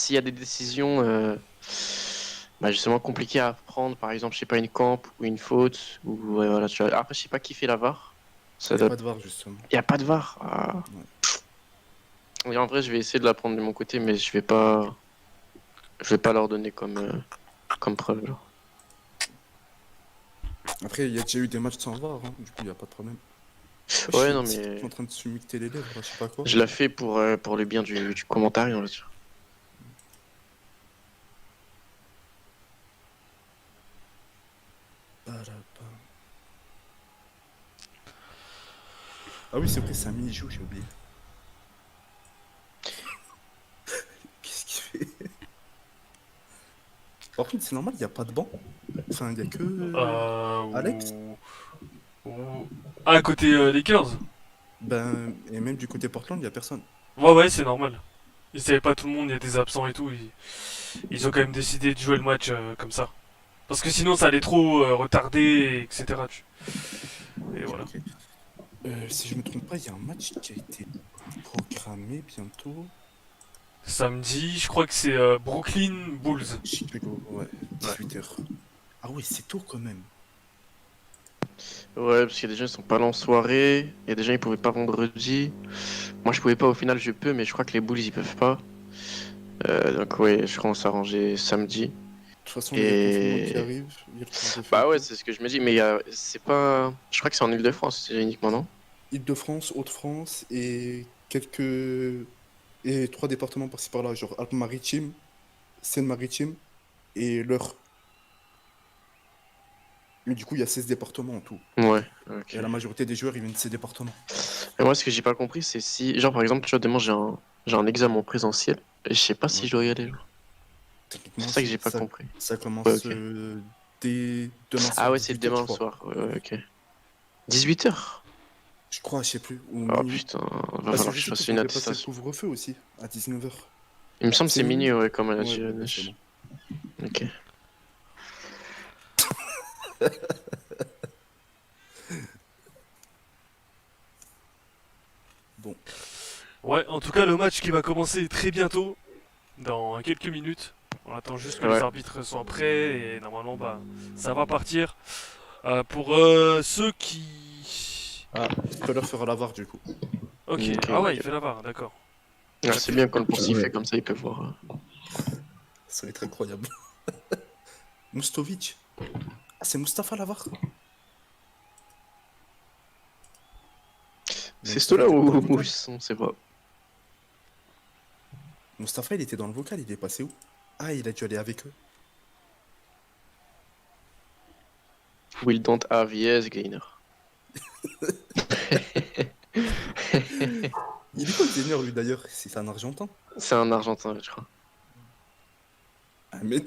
s'il y a des décisions justement compliquées à prendre, par exemple, je sais pas, une camp ou une faute, ou voilà, tu vois. Après, je sais pas qui fait la VAR. Il n'y a pas de VAR, justement. Y a pas de VAR. Ah. Ouais. Et en vrai, je vais essayer de la prendre de mon côté, mais je vais pas leur donner comme preuve. Genre. Après, il y a déjà eu des matchs sans VAR, hein. Du coup, il n'y a pas de problème. Wesh, Ouais, non, je suis mais en train de se humecter les lèvres, je sais pas quoi. je la fais pour le bien du commentaire, on va dire. Ah oui, c'est vrai, c'est un mini-jeu, j'ai oublié. Qu'est-ce qu'il fait? Par contre, c'est normal, il n'y a pas de banc. Enfin, il n'y a que Alex. Ah, côté Lakers. Ben, et même du côté Portland, il n'y a personne. Ouais, c'est normal. Ils savaient pas tout le monde, il y a des absents et tout. Ils ont quand même décidé de jouer le match comme ça. Parce que sinon, ça allait trop retarder, etc. Et Ok, voilà. ok. Si je me trompe pas, il y a un match qui a été programmé bientôt. Samedi, je crois que c'est Brooklyn Bulls. Chicago, ouais, 18h. Ah ouais, c'est tôt quand même. Ouais, parce qu'il y a des gens qui sont pas là en soirée, il y a des gens qui pouvaient pas vendredi. Moi, je pouvais pas, au final, je peux, mais je crois que les Bulls, ils peuvent pas. Donc, ouais, je commence à ranger samedi. De toute façon, il y a le confinement qui Et. arrive, il y a le couvre-feu et Bah ouais, tout. c'est ce que je me dis, mais c'est pas. Je crois que c'est en Ile-de-France, c'est uniquement, non? Île-de-France, Hauts-de-France et quelques... Et 3 départements par-ci par-là, genre Alpes-Maritimes, Seine-Maritime et l'Eure. Mais du coup, il y a 16 départements en tout. Ouais, ok. Et la majorité des joueurs, ils viennent de ces départements. Et moi, ce que j'ai pas compris, c'est si. Genre, par exemple, tu vois, demain, j'ai un examen en présentiel, et je sais pas si Ouais. je dois y aller. Genre. C'est Techniquement, ça que j'ai si. pas compris. Ça Ouais, commence ok. dès demain Ah soir, ouais, c'est 18h, je demain crois. soir, ouais, ok. 18h? Je crois, je sais plus. Ou Oh minuit. putain, va Parce que falloir je que je sais fasse qu'ils ont une dépassé le attestation. couvre-feu aussi, à 19h. Il me semble que C'est c'est minuit, minuit? ouais, comme elle a Ouais, dit bah c'est bon. Ok. Bon. Ouais, en tout cas, le match qui va commencer très bientôt, dans quelques minutes. On attend juste que les Ouais. arbitres soient prêts et normalement, bah, ça va partir. Pour ceux qui. Ah, tout à l'heure fera la VAR du coup. Ok, Ok, ah ouais, il ok. fait la barre, d'accord. Ah, c'est bien quand le pouce il fait Ouais. comme ça, il peut voir. Ça va être incroyable. Moustovic. Ah, c'est Mustapha la VAR. Mais C'est Mustapha ceux-là était pas dans le où vocal. ils sont, on sait pas. Mustapha, il était dans le vocal, il est passé où? Ah, il a dû aller avec eux. Will don't have yes, Gainer. Il est quoi, Gainer, lui d'ailleurs? C'est un Argentin. C'est un Argentin, je crois. Ah, mais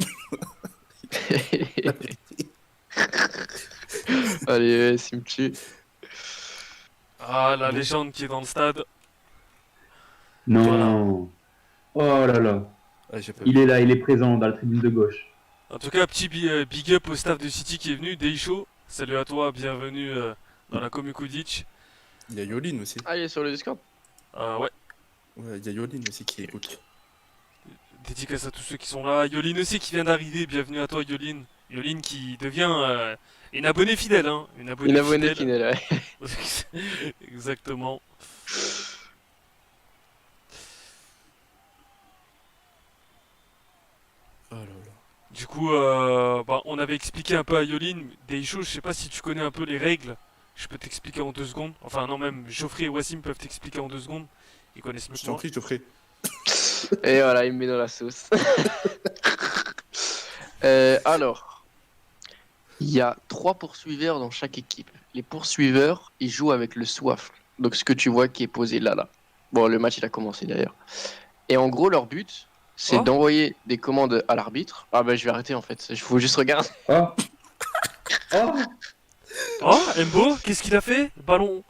Allez, ouais, s'il me tue. Ah, la bon. légende qui est dans le stade. Voilà. Non. Oh là là. Ah, j'ai pas Il vu. est là, il est présent dans la tribune de gauche. En tout cas, petit big up au staff de City qui est venu. Deisho, salut à toi, bienvenue dans la Komikudic. Il y a Yolin aussi. Ah, il est sur le Discord. Ouais, Ouais, il y a Yolin aussi qui Ok, écoute. dédicace à tous ceux qui sont là. Yoline aussi qui vient d'arriver, bienvenue à toi Yoline. Yoline qui devient une abonnée fidèle, hein. Une abonnée une abonnée fidèle. finale, ouais. Exactement. Oh là là. Du coup, bah, on avait expliqué un peu à Yoline des choses, je sais pas si tu connais un peu les règles. Je peux t'expliquer en 2 secondes. Enfin non, même Geoffrey et Wassim peuvent t'expliquer en 2 secondes. Ils connaissent mieux Je que t'en moi. prie, Geoffrey. Et voilà, il me met dans la sauce. Alors, il y a 3 poursuiveurs dans chaque équipe. Les poursuiveurs, ils jouent avec le SWAF. Donc ce que tu vois qui est posé là. Bon, le match, il a commencé d'ailleurs. Et en gros, leur but, c'est Oh, d'envoyer des commandes à l'arbitre. Ah bah je vais arrêter en fait, il faut juste regarder. Oh. Oh. oh, Embo, qu'est-ce qu'il a fait? Ballon,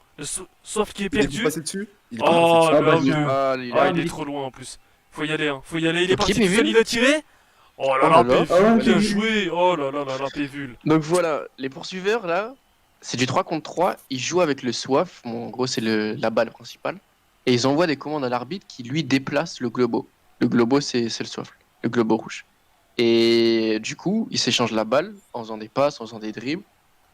sauf qui est Il est pas perdu. passé dessus? Il est pas passé Oh, dessus. Ah le bah 1-2. tiens. Ah, Ah, Ah il mais est trop loin en plus. Faut y aller, hein. Faut y aller. Il est Ok, parti tout seul, Pévul. il a tiré. Oh là Oh là, là là. Ah Pévul, ouais, bien Pévul. joué. Oh là là là là, Pévul. Donc voilà, les poursuiveurs là, c'est du 3 contre 3. Ils jouent avec le SWAF, bon, en gros c'est la balle principale. Et ils envoient des commandes à l'arbitre qui lui déplace le globo. Le globo c'est le SWAF. le globo rouge. Et du coup, ils s'échangent la balle en faisant des passes, en faisant des dribbles.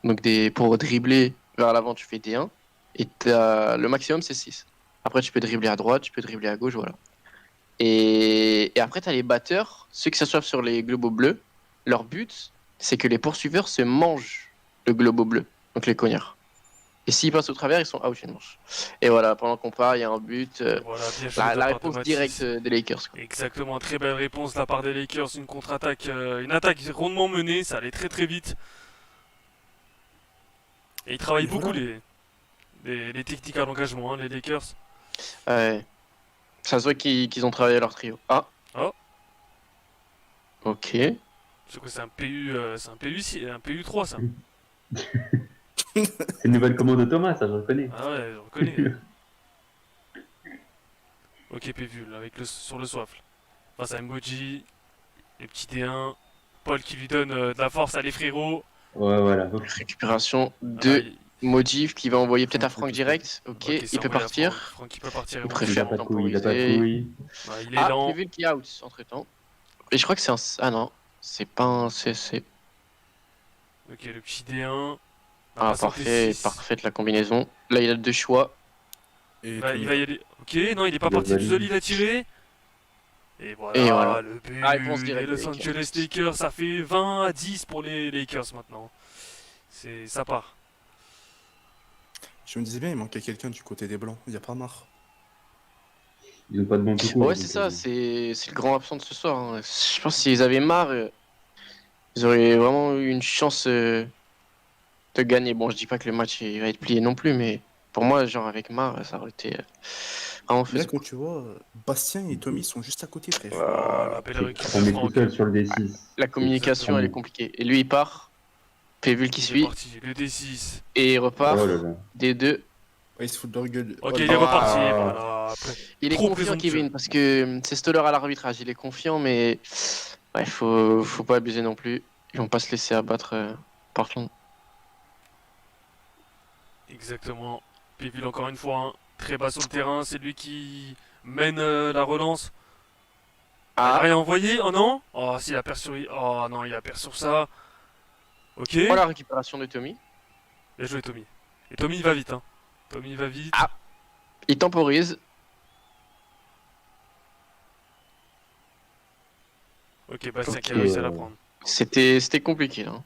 Donc pour dribbler vers l'avant, tu fais D1. Et le maximum, c'est 6. Après, tu peux dribbler à droite, tu peux dribbler à gauche, voilà. Et après, tu as les batteurs, ceux qui s'assoient sur les globos bleus. Leur but, c'est que les poursuiveurs se mangent le globo bleu, donc les cognards. Et s'ils passent au travers, ils sont out une manche. Et voilà, pendant qu'on part, il y a un but. Voilà, bien joué de La la part de réponse Matisse. directe des Lakers. Quoi. Exactement, très belle réponse de la part des Lakers, une contre-attaque, une attaque rondement menée, ça allait très très vite. Et ils travaillent Et beaucoup voilà. les techniques à l'engagement, hein, les Lakers. Ouais. Ça se voit qu'ils ont travaillé leur trio. Ah. Oh. Ok. C'est quoi, c'est un un PU3 ça. C'est une nouvelle commande de Thomas, ça je reconnais. Ah ouais, je reconnais. Ok, PV, là, sur le soifle. Face à Emoji, les petits D1, Paul qui lui donne de la force à les frérots. Ouais, voilà. Récupération Ah, de Modif qui va envoyer peut-être à Franck, Franck direct. Ok, c'est il peut envoyé à partir. Franck, il peut partir. Il et préfère Il a pas de couilles, il a pas de temporiser. couilles. il est Ah, lent. Kevin qui est out entre temps. Et je crois que c'est un. Ah non, c'est pas un CSC. Ok, le petit D1. Ah, passe en parfait, T6. parfaite la combinaison. Là, il a deux choix. Et Il Tommy. va y aller. Ok, non, il est pas Il a parti du validé. sol, il a tiré. Et voilà, Et voilà. le but. Ah, réponse Les directe Los des Angeles Lakers. Lakers, ça fait 20 à 10 pour les Lakers maintenant. Ça part. Je me disais bien, il manquait quelqu'un du côté des Blancs. Il n'y a pas marre. Ils ont pas de bon tout court. Ouais, donc, c'est ça, c'est le grand absent de ce soir. Hein. Je pense s'ils avaient marre, ils auraient vraiment eu une chance de gagner. Bon, je dis pas que le match il va être plié non plus, mais pour moi, genre avec Mar, ça aurait été vraiment Mais là, faisable. quand tu vois, Bastien et Tommy sont juste à côté, frère. Oh, la belle C'est récup de cramé tout Franck. seul sur le D6. La communication, elle est Exactement. compliquée. Et lui, il part, Pévul qui Il est suit, parti, le D6. et il repart Oh là là. des deux. Ouais, ils se foutent de leur gueule. Ok, Oh, il là est là. reparti. Ah. Voilà, après. Il est Trop confiant, présomptueux. Kevin, parce que c'est Stoller à l'arbitrage. Il est confiant, mais ouais, faut pas abuser non plus. Ils vont pas se laisser abattre Portland. Exactement. Péville encore une fois, hein, très bas sur le terrain, c'est lui qui mène la relance. Il a Ah, rien envoyé, oh non. Oh, s'il a perdu sur... Oh non, il a perdu sur ça. Ok. oh, la récupération de Tommy. Bien joué Tommy. Et Tommy il va vite, hein. Tommy il va vite. Ah. Il temporise. Ok, Bastien qui a Ok. réussi à la prendre. C'était compliqué, là.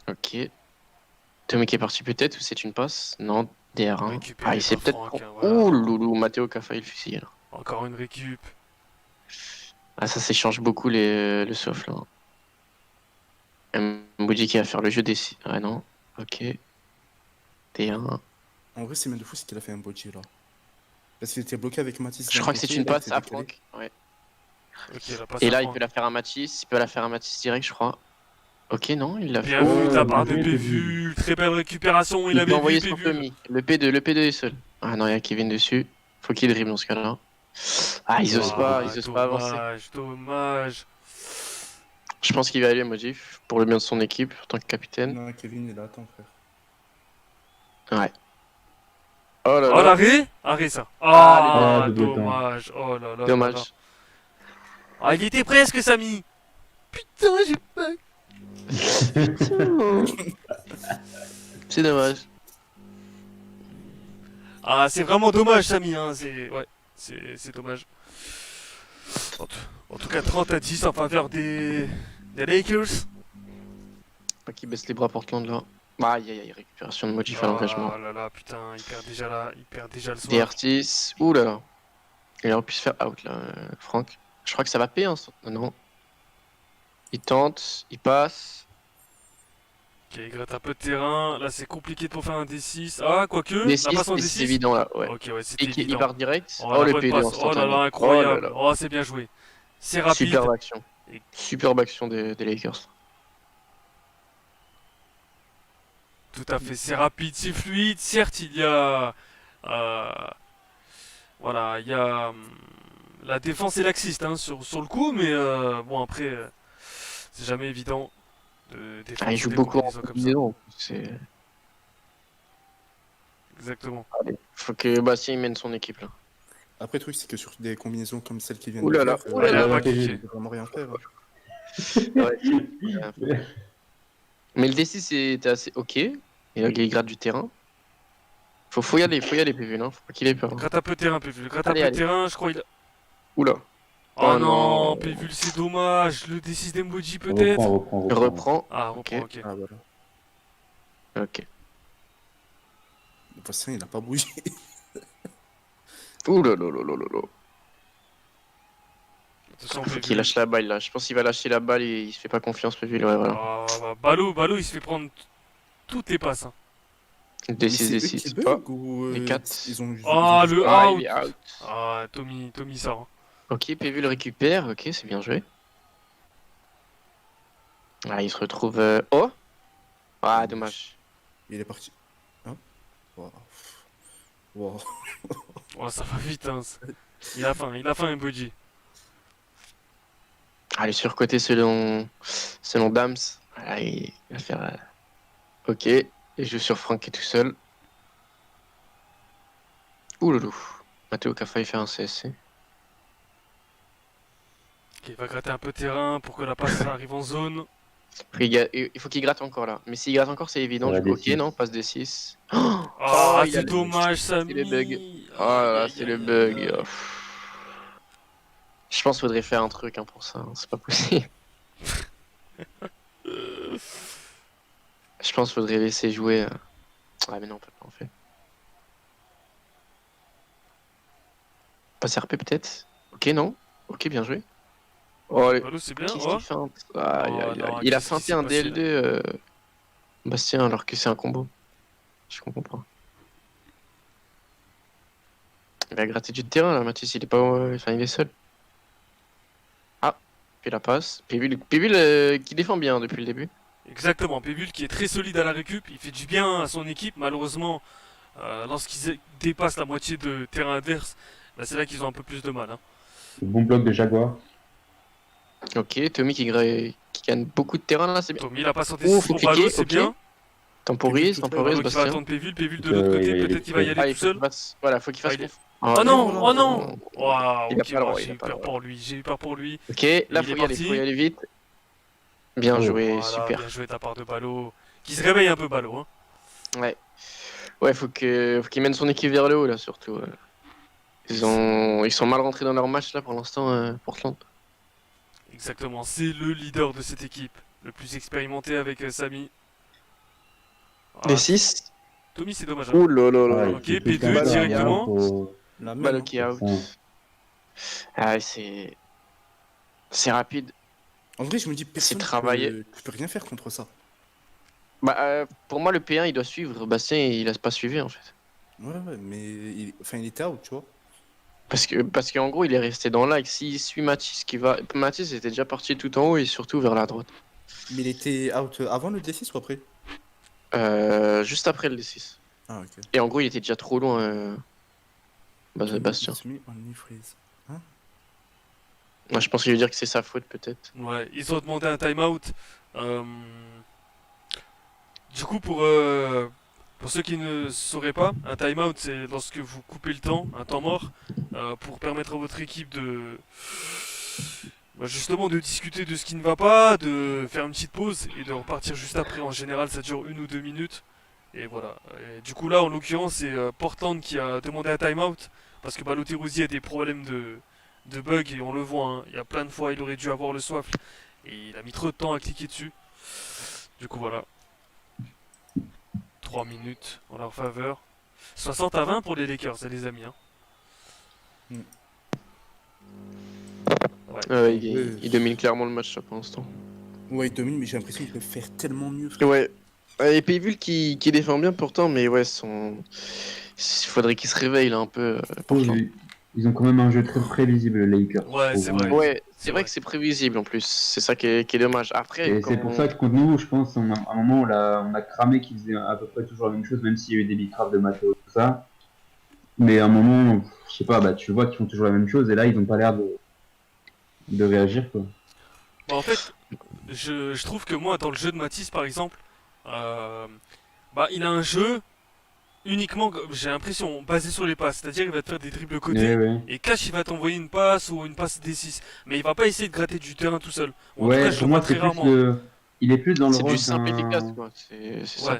Ok. Tommy qui est parti peut-être, ou c'est une passe? Non, DR1. Récupéré Ah, il s'est par peut-être... Franck, hein, voilà. Ouh, loulou, Matteo qui a failli le fusiller, là. Encore une récup. Ah, ça s'échange beaucoup le soft, là. Mboudi qui va faire le jeu des... Ah non, ok. D1. En vrai, c'est même de fou, c'est qu'il a fait un body là. Parce qu'il était bloqué avec Matisse. Je d'un crois que c'est côté, une là, il passe était à décalé. Franck. Ouais. Ok, la passe Et à là, il Franck. peut la faire à Matisse. Il peut la faire à Matisse direct, je crois. Ok, non, il l'a fait. Bien vu de la Oh, part de bien vu. Pévu. Très belle récupération, il Il peut avait vu envoyer sur Pévu. Tommy. Le P2 est seul. Ah non, il y a Kevin dessus. Faut qu'il dribble dans ce cas-là. Ah, ils osent pas avancer. Dommage. Je pense qu'il va aller, Modif, pour le bien de son équipe, en tant que capitaine. Non, Kevin, il attend, frère. Ouais. Oh là Oh là, l'arrêt. Arrêt ça. Ah, Ah, les deux. dommage. Oh là là là là. dommage. Ah, il était presque, Samy. Putain, j'ai pas. C'est dommage. Ah, c'est vraiment dommage, Samy. Hein. C'est dommage. En tout cas, 30 à 10 en faveur des Lakers. Pas qu'il baisse les bras Portland là. Ah, aïe aïe aïe, récupération de Modif à l'engagement. Oh là là, putain, il perd déjà le soir. DRTis. Ouh là là. Il aurait pu se faire out là, Franck. Je crois que ça va payer, hein. Non. Il tente, il passe. Ok, il gratte un peu de terrain. Là, c'est compliqué pour faire un D6. Ah, quoique. La D6, passe en et c'est D6. évident là, ouais. Ok, ouais, c'était Et qu'il évident. part direct. Oh, Oh, la le bonne P2 passe. Oh là instantané. là, Oh incroyable. là là. Oh, c'est bien joué. C'est rapide. Superbe action. Et- Superbe action des Lakers. Tout à fait, c'est rapide, c'est fluide. Certes, il y a. Voilà, il y a. La défense est laxiste hein, sur le coup, mais bon, après, c'est jamais évident de défendre Ah, il sur joue des beaucoup en combinaisons comme ça. combinaison. C'est... Exactement. Allez, faut que Bastien il mène son équipe là. Après, le truc, c'est que sur des combinaisons comme celle qui vient Ouh de là là, faire, ouh là là. on pas peut kiffé. vraiment rien faire. Hein. Ouais. Mais le D6 était assez ok. Il gratte du terrain. Faut y aller, PV, hein. Faut pas qu'il ait peur. Hein. Gratte un peu terrain, Pévul. Gratte un Allez, peu allez. terrain, je crois il a... Oula. Oh Oh non, non. Pévul, c'est dommage. Le D6 d'Emoji Reprends, peut-être. reprends. Reprends. Ah, Ok. reprends, ok. Ah, voilà. Ok. De toute façon, il a pas bougé. Ouh là là là là là là. Attention, Faut Pévul. qu'il lâche la balle là. Je pense qu'il va lâcher la balle et il se fait pas confiance, PV. Ouais, voilà. Ah, bah, Balo, il se fait prendre toutes les passes. Hein. D6, Mais c'est eux D6. qui Pas. bug ou les quatre. ils ont Ah, juste- le Ah, out. il est out. Ah, Tommy sort. Hein. Ok, PV le récupère. Ok, c'est bien joué. Ah, il se retrouve. Oh. Ah, dommage. Il est parti. Hein wow. Wow. Oh, ça va vite. Hein. Il a faim, Emoji. Ah, les surcotés selon Dams. Ah, il va faire. Ok. Et je joue sur Franck qui est tout seul. Ouh loulou. Matteo qui a failli faire un CSC. Ok, il va gratter un peu terrain pour que la passe arrive en zone. Après, il faut qu'il gratte encore là. Mais s'il gratte encore, c'est évident. Ça va, Du coup, ok, D6. non, passe des 6. Ah, il a c'est le- dommage, c'est les bugs. Samy. Oh là là, Aïe, c'est aïe, le aïe, bug. aïe. Oh. Je pense qu'il faudrait faire un truc hein, pour ça. Hein. C'est pas possible. Je pense qu'il faudrait laisser jouer. Ah, mais non, on peut pas en fait. Passe RP peut-être. Ok, non. Ok, bien joué. Oh, Balo, c'est bien. qu'est-ce Oh. qu'il feinte Aïe, Oh aïe, aïe. non, Il a qu'est-ce qui feinté s'est un passé, DL2 Bastien alors que c'est un combo. Je comprends pas. Il va gratter du terrain là, Mathis, il est pas. Enfin, il est seul. Ah, puis la passe. Pévul qui défend bien depuis le début. Exactement, Pévul qui est très solide à la récup, il fait du bien à son équipe. Malheureusement, lorsqu'ils dépassent la moitié de terrain adverse, bah, c'est là qu'ils ont un peu plus de mal. Hein. Bon bloc de Jaguar. Ok, Tommy qui gagne beaucoup de terrain là, c'est bien. Tommy, il a pas santé Oh, pour faut Balo, cliquer, c'est ok. bien. Temporise, Pévul, Balo qui va Bastien. attendre Pévul de l'autre côté, il va y peut-être qu'il va y aller aller Il tout faut seul. qu'il fasse. Voilà, faut qu'il fasse. Ah, il est- Oh, Oh non, non, oh non. Waouh, Il a ok, pas le droit, bah, il j'ai a eu pas le peur droit. pour lui, j'ai eu peur pour lui. Ok, là il est faut parti. y aller vite. Bien Oh. joué, Voilà, super. bien joué de ta part de Balo. Qui se réveille un peu Balo. Hein. Ouais. Ouais, faut qu'il mène son équipe vers le haut là surtout. Ils sont mal rentrés dans leur match là pour l'instant, Portland. Exactement, c'est le leader de cette équipe, le plus expérimenté avec Samy. Ah, Les 6. Tommy, c'est dommage. Hein. Ouh là là là Ouais, là. Ok, il fait P2 comme ça, directement. faut- La même. Balle Hein. qui est out. Ça. Ah, c'est rapide. En vrai, je me dis, personne travaillé. peut rien faire contre ça. Bah, pour moi, le P1 il doit suivre. Bastien il a pas suivi en fait. Ouais, mais il était out, tu vois. Parce qu'en gros, il est resté dans l'axe. S'il suit Mathis qui va. Mathis était déjà parti tout en haut et surtout vers la droite. Mais il était out avant le D6 ou après? Juste après le D6. Ah, ok. Et en gros, il était déjà trop loin, Bastien. It's me, only freeze. Moi, je pense qu'il veut dire que c'est sa faute peut-être. Ouais, ils ont demandé un timeout. Du coup, pour ceux qui ne sauraient pas, un timeout, c'est lorsque vous coupez le temps, un temps mort, pour permettre à votre équipe de... bah, justement de discuter de ce qui ne va pas, de faire une petite pause et de repartir juste après. En général, ça dure 1 ou 2 minutes. Et voilà. Et du coup, là, en l'occurrence, c'est Portland qui a demandé un timeout parce que Balotelli a des problèmes de bugs et on le voit. Hein. Il y a plein de fois, il aurait dû avoir le soif et il a mis trop de temps à cliquer dessus. Du coup, voilà. 3 minutes en leur faveur. 60-20 pour les Lakers, les amis. Hein. Ouais. Il domine clairement le match là pour l'instant. Ouais, il domine, mais j'ai l'impression qu'il peut faire tellement mieux, frère. Ouais. Et Payvul qui défend bien pourtant, mais ouais, il faudrait qu'il se réveille là un peu. Portland. Ils ont quand même un jeu très prévisible, les Lakers. Ouais, je c'est trouve. vrai. Ouais, C'est c'est vrai vrai. que c'est prévisible en plus. C'est ça qui est dommage. Après, Et quand c'est pour ça que contre nous, je pense, à un moment, on a cramé qu'ils faisaient à peu près toujours la même chose, même s'il y a eu des bicraves de Matteo, tout ça. Mais à un moment, je sais pas, bah, tu vois qu'ils font toujours la même chose, et là, ils ont pas l'air de réagir, quoi. Bah, en fait, je trouve que moi, dans le jeu de Matisse, par exemple, bah, il a un jeu uniquement, j'ai l'impression, basé sur les passes. C'est-à-dire, il va te faire des dribbles Ouais, côté, ouais. et Cash, il va t'envoyer une passe ou une passe D6. Mais il va pas essayer de gratter du terrain tout seul. Ou en tout cas, Ouais, je le pour vois moi, très c'est plus rarement. le. Il est plus dans le C'est du rôle simple efficace, d'un. quoi. C'est ça. Ouais,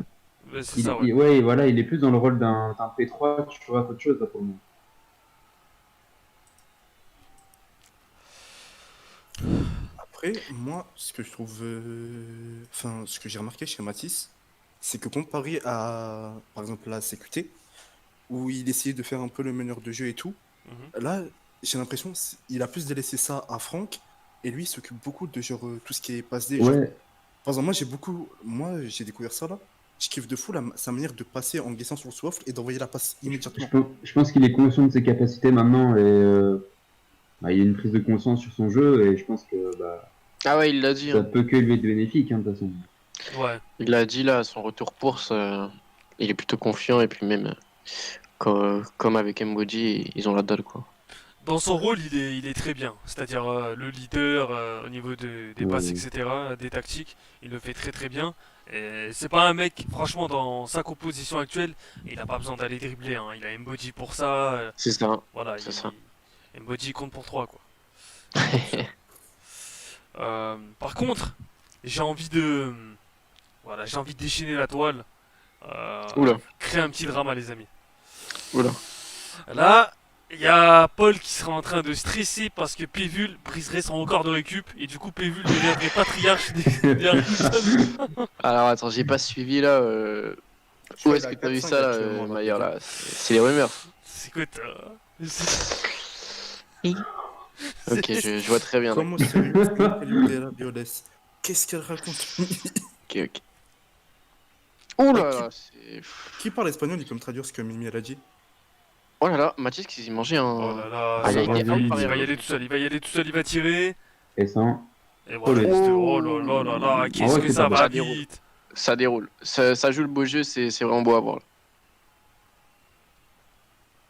ouais, c'est ça, ouais. Ouais, voilà, il est plus dans le rôle d'un P3, tu vois, qu'autre chose, là, pour moi. Après, moi, ce que je trouve. Enfin, ce que j'ai remarqué chez Matisse, c'est que comparé à, par exemple, la CQT, où il essayait de faire un peu le meneur de jeu et tout, Mhm. là, j'ai l'impression qu'il a plus délaissé ça à Franck, et lui, il s'occupe beaucoup de genre, tout ce qui est passe D. Genre, Ouais, par exemple, moi, j'ai découvert ça là. Je kiffe de fou sa manière de passer en glissant sur le soifle et d'envoyer la passe immédiatement. je pense qu'il est conscient de ses capacités maintenant et bah, il a une prise de conscience sur son jeu et je pense que bah, Ah ouais, il l'a dit, ça hein. peut que lui être bénéfique, hein, de toute façon. Ouais. Il l'a dit là, à son retour course, il est plutôt confiant et puis même comme avec Mboji, ils ont la dalle quoi. Dans son rôle, il est très bien. C'est-à-dire le leader au niveau des passes, Ouais. etc., des tactiques, il le fait très très bien. Et c'est pas un mec, franchement, dans sa composition actuelle, il n'a pas besoin d'aller dribbler, hein. Il a Mbodi pour ça. C'est ça, Voilà, c'est ça. Mbodi compte pour 3 quoi. C'est tout seul. Par contre, j'ai envie de. Voilà, j'ai envie de déchaîner la toile. Oula, Créer un petit drama, les amis. oula. Là, il y a Paul qui sera en train de stresser parce que Pévul briserait son record de récup et du coup Pévul deviendrait patriarche des Harrington. Alors attends, j'ai pas suivi là. Je Où crois est-ce qu'il que a t'as vu 4-5 ça là, actuellement, là, Maillard Pédé. là? C'est les rumeurs. C'est quoi Ok, je vois très bien. Comment sérieux de la violesse? Qu'est-ce qu'elle raconte? Ok, ok. Ouh Ah, là là, c'est. qui parle espagnol, il peut me traduire ce que Mimi elle a dit? Oh là là, Mathis qui s'est mangé Oh un. là là, Ah, il ça a va été out vite, par il va y Herlo. aller tout seul, il va y aller tout seul, il va tirer. Et ça, Et oh, voilà, le... oh là là là là, en qu'est-ce vrai, que c'est pas ça bête. va Ça déroule. vite. Ça déroule. Ça joue le beau jeu, c'est vraiment beau à voir.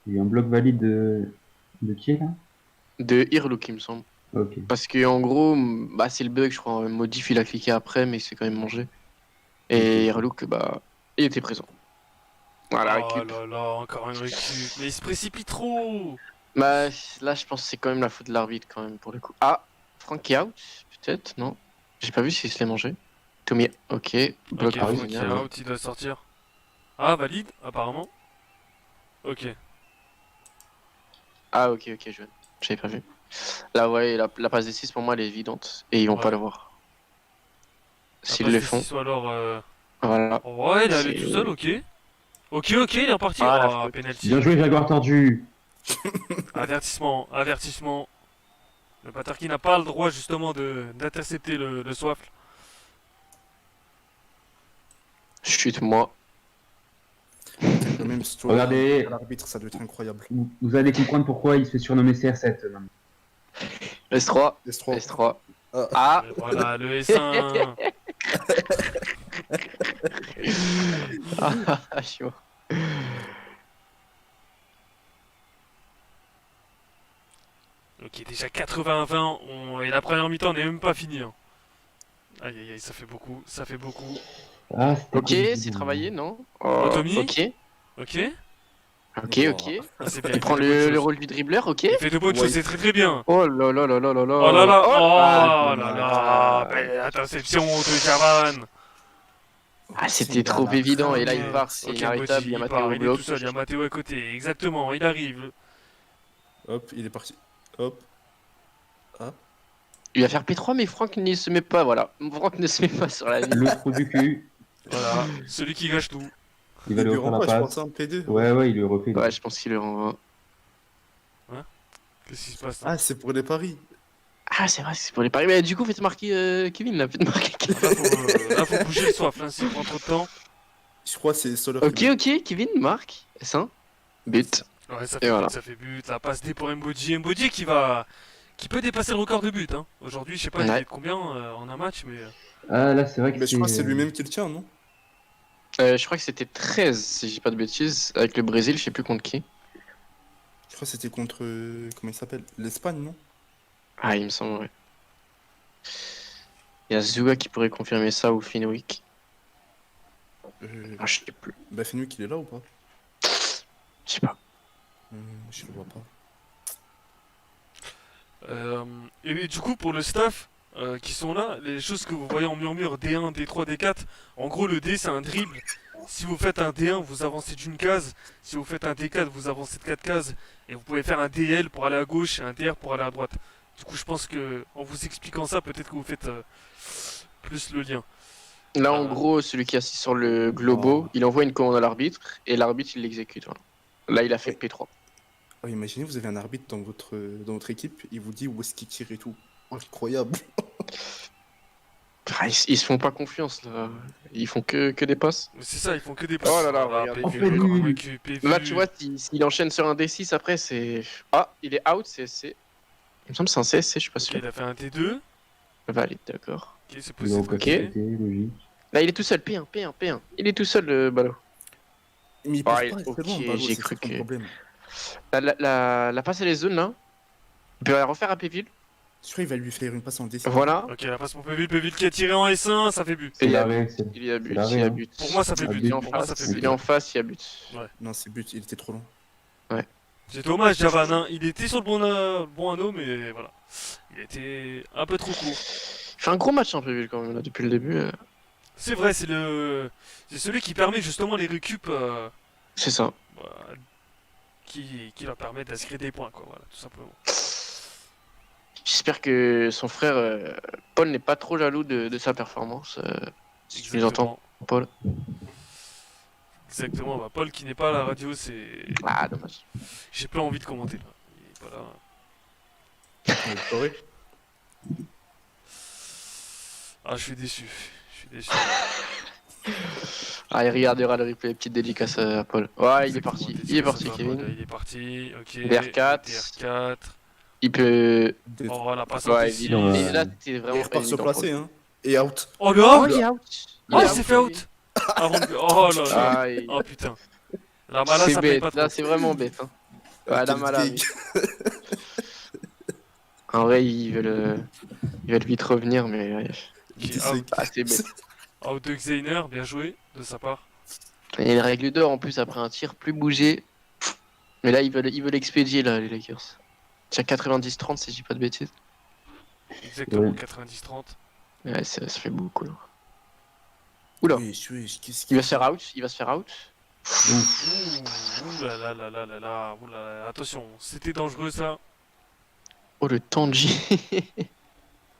Il y a eu un bloc valide de qui là? De Irlook, il me semble. Ok. Parce que en gros, bah, c'est le bug, je crois. Modif, il a cliqué après, mais il s'est quand même mangé. Et Ok. Irlook, bah, il était présent. Voilà, Oh récup. là là, encore une récup. Mais il se précipite trop. Bah, là, je pense que c'est quand même la faute de l'arbitre, quand même, pour le coup. Ah, Frank est out, peut-être, non? J'ai pas vu s'il se l'est mangé. Tommy, ok. Ok, Bloc Ah oui, Franck est prisonnier. out, il doit sortir. Ah, valide, apparemment. Ok. Ah, ok, ok, je j'avais pas vu. Là, ouais, la passe des 6 pour moi, elle est évidente. Et ils vont pas Ouais. l'avoir. La S'ils passe le des font, 6 ou alors. voilà. Ouais, il est allé tout seul, C'est. ok. Ok, ok, il est reparti. Ah, la Oh, faute. Bien penalty. joué, Jaguar tordu. Avertissement, avertissement. Le batteur qui n'a pas le droit justement d'intercepter le soif. Chute, moi. Le même story Regardez, à l'arbitre, ça doit être incroyable. vous allez comprendre pourquoi il se fait surnommer CR7 maintenant. S3. S3. S3. Ah, Ah. Et voilà, le S1. Ah, chaud. Ok, déjà 80-20. Et la première mi-temps n'est même pas finie, hein. Aïe aïe aïe, ça fait beaucoup, ça fait beaucoup. Ah, c'était Ok, quoi ce c'est bidon, travaillé, là non? Oh, Oh, Tommy. ok. Ok. Ok, ok. wow. C'est bien, Il il fait prend de bonnes le choses. rôle du dribbleur, ok. Il fait de bonnes Ouais. choses, c'est très très bien. Oh là là là là là là Oh là là. là, Oh oh là là, là. belle interception de Javan. Ah, C'est c'était une trop balle à évident. Et là, Ok, il cramer. part, c'est ok, inarrêtable. Mbodji, Il y a il Matteo part, au il est tout bloc. seul, il y a Matteo à côté, exactement, il arrive. Hop, il est parti. Hop. Ah. Il va faire P3, mais Franck ne se met pas. Voilà. Franck ne se met pas sur la ligne. Le trou du cul, Voilà, celui qui gâche tout. il va Il lui lui refaire la renvoie, je pense, passe. un P2. Ouais, ouais, il lui refait. Ouais, je pense qu'il le renvoie. Qu'est-ce qui se passe là? Ah, c'est pour les paris. Ah, c'est vrai, c'est pour les paris. Mais du coup, faites marquer Kevin, là. Faites marquer Ah, Kevin. là, faut bouger le soif, là, s'il prend trop de temps. Je crois que c'est Soler Ok, qui ok, Kevin, marque. S1. But. Ouais, Et voilà. ça fait but, la passe D pour Mbodji. Mbodji qui peut dépasser le record de but, hein. Aujourd'hui, je sais pas, il Ouais. est de combien en un match, mais. Ah, là, c'est vrai que Mais je crois que c'est c'est. lui-même qui le tient, non? Je crois que c'était 13, si j'ai pas de bêtises. Avec le Brésil, je sais plus contre qui. Je crois que c'était contre. Comment il s'appelle? L'Espagne, non? Ah, il me semble, ouais. Il y a Zouga qui pourrait confirmer ça ou Finwick. Ah, je sais plus. Bah, Fenwick, il est là ou pas? Je sais pas. Je le vois pas. Et du coup, pour le staff qui sont là, les choses que vous voyez en murmure, D1, D3, D4, en gros, le D, c'est un dribble. Si vous faites un D1, vous avancez d'une case. Si vous faites un D4, vous avancez de 4 cases. Et vous pouvez faire un DL pour aller à gauche et un DR pour aller à droite. Du coup, je pense que en vous expliquant ça, peut-être que vous faites plus le lien. Là, en gros, celui qui est assis sur le globo, Oh. il envoie une commande à l'arbitre et l'arbitre, il l'exécute. Voilà. Là, il a fait Ouais. P3. Oh, imaginez, vous avez un arbitre dans votre équipe, il vous dit où est-ce qu'il tire et tout. Oh, incroyable. Ah, ils se font pas confiance, là. Ils font que des passes. Mais c'est ça, ils font que des passes. Oh là là, Voilà, regardez. PV, Oh, convaincu, PV. Là, tu vois, s'il enchaîne sur un D6, après, c'est... Ah, il est out, CSC. Il me semble que c'est un CSC, je suis pas Ok, sûr. il a fait un T2. Valide, d'accord. Ok, c'est Il possible. est capacité, logique. Là, il est tout seul, P1, P1, P1. Il est tout seul, le ballon. Mais il peut Ah, pas il- rester ok, loin, Ballot, j'ai c'est cru ça son que- problème. La passe à les zones, là. Il peut la refaire à Péville. Je crois qu'il va lui faire une passe en décisive. Voilà. Ok, la passe pour PV, PV qui a tiré en S1, ça fait but. C'est il y a l'arrêt, but. c'est Il y a but, c'est l'arrêt, il y a hein. but. Pour moi, ça fait Ah, but. Il est en Pour moi, ça face, fait il but. est en face, il y a but. Non, c'est but, il était trop long. C'est dommage, Javan. Hein. Il était sur le bon anneau, mais voilà. Il était un peu trop court. Il fait un gros match, hein, Péville, quand même, là, depuis le début. C'est vrai, c'est celui qui permet justement les récup C'est ça. bah, qui leur permet d'inscrire des points, quoi. Voilà, tout simplement. J'espère que son frère Paul n'est pas trop jaloux de sa performance. Si tu nous entends, Paul. Exactement. Bah, Paul qui n'est pas à la radio, c'est. Ah, dommage. J'ai pas envie de commenter là. Il est pas là. Ah, je suis déçu. Je suis déçu. Ah, il regardera le replay, petite dédicace à Paul. Ouais, il est Exactement, parti. dédicace Il est à parti, Paul, Kevin. Il est parti. Ok. DR4. DR4. Il peut. Oh, voilà, passe en Ouais, décis. évident. ouais. Et là, c'était Il vraiment. repart se évident placer, pour lui. hein. Et out. Oh, le Oh, out. il est out. Oh, il est s'est fait lui. out. Avant de- Oh là là. Ah, il- Oh putain. Là, bah là, c'est ça paye bête. pas trop. Là, c'est vraiment bête. Hein. Ouais, Quel Mala, gag. En vrai, ils veulent vite revenir, mais ouais, Ok, C'est- out. ah, c'est bête. Out de Xeiner, bien joué de sa part. Et les règles d'or en plus après un tir, plus bouger. Mais là, ils veulent expédier là, les Lakers. C'est à 90-30 si je dis pas de bêtises. Exactement, Ouais. 90-30. Ouais, ça fait beaucoup là. Oula, Qu'est-ce il va se faire out, il va se faire out. Ouh là là là là là là. Ouh là là. Attention, c'était dangereux ça. Oh le Tanji.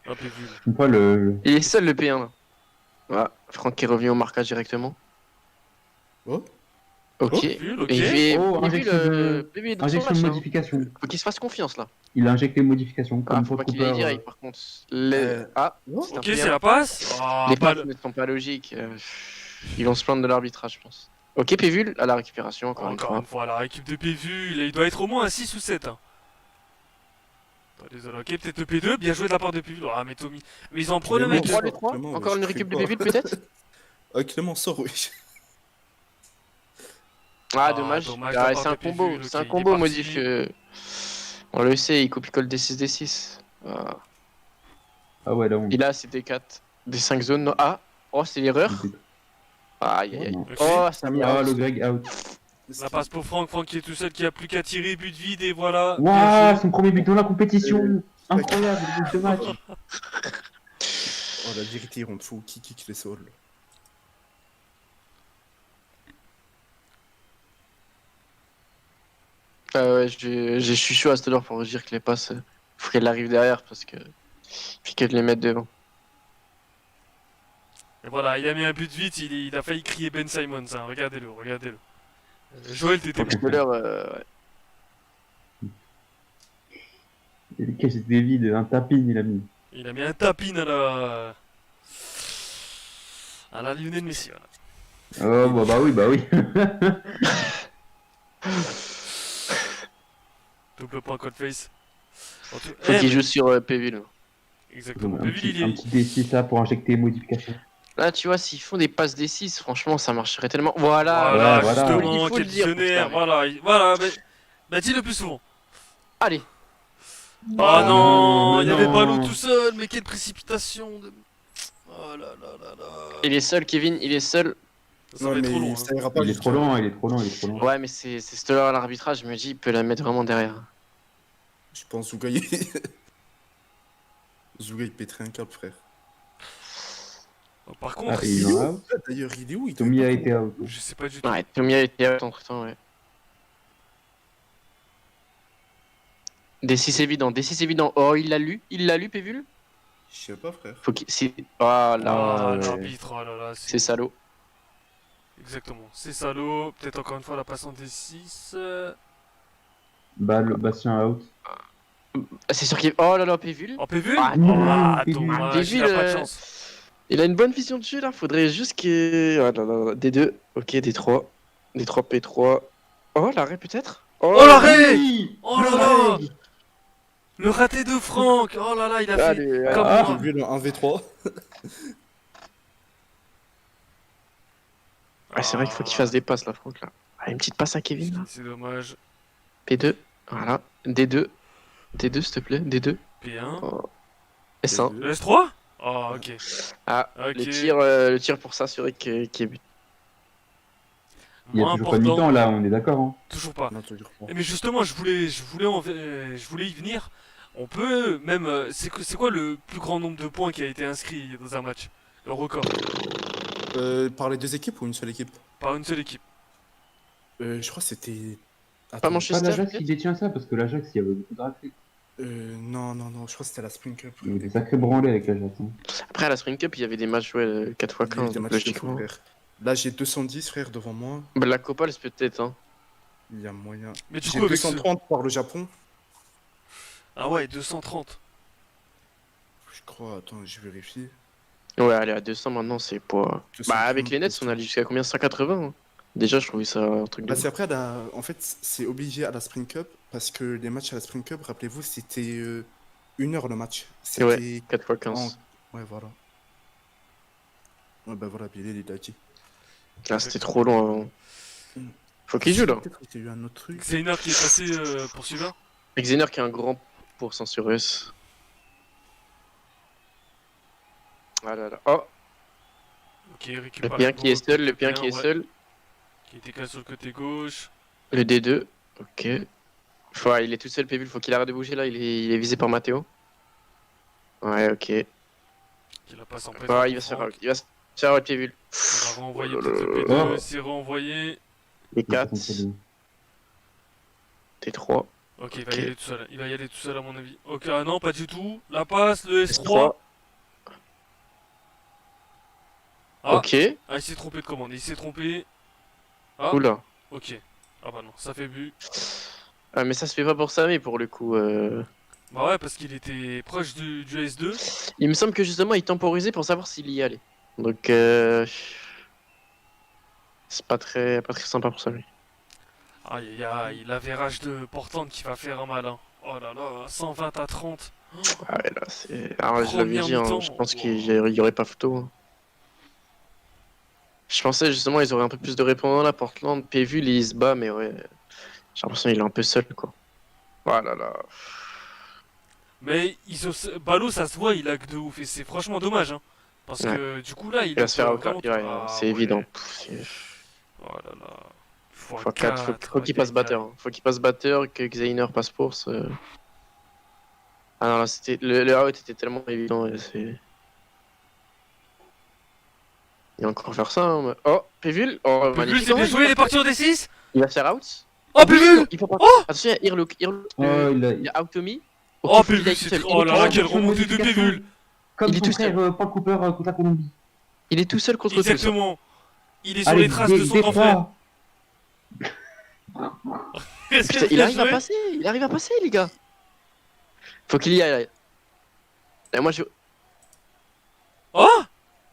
Hop, et vu. Je comprends pas le. Il est seul le P1 là. Ouais, Franck est revenu au marquage directement. Oh. Ok. Oh, Vu, ok. Et il fait. Oh, il a vu injection le. Bébé est dans son Injection de match, hein. modification. Faut qu'il se fasse confiance là. Il a injecté une modification. Ah, Comme faut pour pas qu'il aille Cooper, direct par contre. Euh, Ah, oh. c'est un Ok, P1. c'est la passe. Ah, Les pas passes le- ne sont pas logiques. Ils vont se plaindre de l'arbitrage, je pense. Ok, Pévul à la récupération, encore une Encore fois. une fois, la récup de PV, il doit être au moins à 6 ou 7. Hein. Attends, désolé, ok, peut-être le P2, bien joué de la part de PV. Ah, mais Tommy. Mais ils en prenaient, Clément, mec. Les 3, les 3. Clément, Encore je une sais récup de pas. Pévul peut-être. Ah, Clément, sort, oui. Ah, Ah, dommage. dommage, Ah, la c'est part un de Pévul, combo. ok, C'est un il est combo parti. modif. On le sait, il copie-colle D6, D6. Ah. Ah ouais, là on. Et là, c'est D4. D5 zones. Non. Ah, oh, c'est l'erreur. Aïe, aïe, aïe. Non. Ok. Oh, ça m'a Ah, mis le Greg out. La passe pour Franck, Franck qui est tout seul, qui a plus qu'à tirer, but vide, et voilà. Bien Waouh, joué. son premier but dans la compétition. Incroyable, le but de match. Oh, la vérité, on te fout qui kick les sols. Ah ouais, je suis chaud à cette heure pour dire que les passes, faut qu'elles arrivent derrière parce que. Puis qu'elles les mettent devant. Et voilà, il a mis un but vite, il a failli crier Ben Simons, hein. Regardez-le, regardez-le. Joël, t'étais Tout à l'heure, ouais. Il a caché des vides, un tapis, il a mis. Il a mis un tapin à la Lionel Messi. Voilà. Oh, bah oui, bah oui. Double point code face. En tout- Faut Eh, qu'il mais- joue sur PV. Exactement. un, Péville, il un est. petit D6 là pour injecter modification. Là, tu vois, s'ils font des passes D6, franchement, ça marcherait tellement. Voilà. Voilà, Ouais, voilà. justement, Il faut quel le dire pour visionnaire. ça, mais- Voilà, voilà. Bah, dis-le plus souvent. Allez. Oh Ah, non, mais il y avait non. Balou tout seul, mais quelle précipitation. Oh là là là là. Il est seul, Kevin, il est seul. Ça va être trop long. Hein. ça ira pas Il est trop jusqu'à- lent, il est trop lent, il est trop lent. Ouais, mais c'est cette heure à l'arbitrage, je me dis, il peut la mettre vraiment derrière. Je pense Zougaï. Zougaï pèterait un câble, frère. Par Ah, contre, et il est out. Ah, d'ailleurs, il est où? Il Tommy devait a pas été out. je sais pas du tout. Ouais, Tommy a été out entre temps, ouais. D6 évident, D6 évident. Oh, il l'a lu, Pévul? Je sais pas, frère. Faut qu'il. Oh là, Ah, ouais. l'arbitre, oh là là. c'est salaud. Exactement. C'est salaud. Peut-être encore une fois la passe en D6. Bastien out. Ah, c'est sûr qu'il. Oh là là, Pévul. En PV Ah, Ah, PV. dommage, il PV, a pas de chance. Il a une bonne vision de jeu là, faudrait juste que. Oh là là, D2, ok, D3. D3, P3. Oh, l'arrêt peut-être? Oh l'arrêt Oui. Oh là là le raté de Franck. Oh là là, il a fait Allez, comme ah, moi. J'ai vu le 1v3. Ah, c'est vrai qu'il faut qu'il fasse des passes là, Franck là. Ah, une petite passe à Kevin là. C'est dommage. P2, voilà. D2. D2 s'il te plaît, D2. P1. Oh. S1. Le S3 Oh, ok. Ah, Ok. le tir pour s'assurer qu'il y ait but. Il y a Moins toujours pas de mi-temps important. là, on est d'accord. Hein. Toujours pas. Non, toujours pas. Mais justement, je voulais y venir. On peut même. C'est quoi le plus grand nombre de points qui a été inscrit dans un match? Le record. Par les deux équipes ou une seule équipe? Par une seule équipe. Je crois que c'était. Pas Attends. Pas Manchester l'Ajax qui peut-être. détient ça parce que l'Ajax il y avait beaucoup de ratés. Non, je crois que c'était la Spring Cup. Il y avait des sacrés branlés avec l'Ajax. Hein. Après à la Spring Cup, il y avait des matchs joués 4x15, Il y a eu des donc matchs de fou, logiquement. frère. Là, j'ai 210, frère, devant moi. Bah, la Copa, c'est peut-être. Hein. Il y a moyen. Mais du J'ai coup, avec ce. 230 par le Japon. Ah ouais, 230. Je crois, attends, je vérifie. Ouais, allez, à 200 maintenant, c'est pas. 230, Bah, avec les Nets, on allait jusqu'à combien? 180 hein. Déjà, je trouvais ça un truc de. Bah, c'est après, en fait, c'est obligé à la Spring Cup parce que les matchs à la Spring Cup, rappelez-vous, c'était 1 heure le match. C'était. Ouais, 4x15. Ouais, voilà. Ouais, bah voilà, Bilal, il a dit. Là, c'était trop long avant. Faut qu'il joue là. Peut-être qu'il y a eu un autre truc. C'est une heure qui est passée pour celui-là. Xener qui a un grand pourcent sur S. Ah là là. Oh, Ok, le récupère. P1 qui est seul, le P1 qui est ouais, seul. Qui était calé sur le côté gauche. Le D2. Ok. Il est tout seul, Pévul, faut qu'il arrête de bouger là, il est visé par Matteo. Ouais, ok. Qui la passe en presse. Il va se faire out. Il va se faire out, Pévul. Il va renvoyer Oh là peut-être là le là. P2. C'est renvoyé. Les 4. Contre lui. T3. Ok, il va Ok. y aller tout seul. Il va y aller tout seul à mon avis. Ok, ah non, pas du tout. La passe, le S3. S3. Ah, Ok. ah, il s'est trompé de commande. Il s'est trompé. Ah, Oula. ok. Ah bah non, ça fait but. Ah, mais ça se fait pas pour ça, mais pour le coup. Bah ouais, parce qu'il était proche du S2. Il me semble que justement, il temporisait pour savoir s'il y allait. Donc, c'est pas très sympa pour ça, lui. Ah, il a l'avérage de Portland qui va faire un mal. Hein. Oh là là, 120 à 30. Ah ouais, là, c'est. Alors, je l'avais Première dit, hein, mi-temps. je pense qu'il y aurait pas photo. Hein. Je pensais justement ils auraient un peu plus de répondants là, Portland. Pévul, il se bat, mais ouais. J'ai l'impression qu'il est un peu seul, quoi. Voilà, là. Mais Ballot, ça se voit, il a que de ouf. Et c'est franchement dommage. Hein. Parce Ouais. que du coup, là, il Il va se faire out, vraiment- là. Ouais, Ah, c'est ouais. évident. Oh là là. Faut qu'il passe batteur. Hein. Faut qu'il passe batteur, que Xainer passe pour. Ah non, là, c'était. Le out était tellement évident. Et c'est. Il va encore faire ça. Hein, mais... Oh, Pévul. Oh, Pévul, magnifique. c'est bien joué, il est parti en D6. Il va faire out. Oh, Pévul. Il faut pas. Oh Attention, il y a Irlook. Oh, Il y a Automi. Oh, Ok, il Pévul, est c'est... tout seul. Oh là là, Il est quelle tout seul. remontée de Pévul. Comme Il est son tout seul. frère Paul Cooper contre la Colombie. Il est tout seul contre tous. Exactement. Il est sur Allez, les traces de son grand frère. Est-ce Putain, qu'il il a arrive à joué passer, les gars. Faut qu'il y aille. Et moi, je. Oh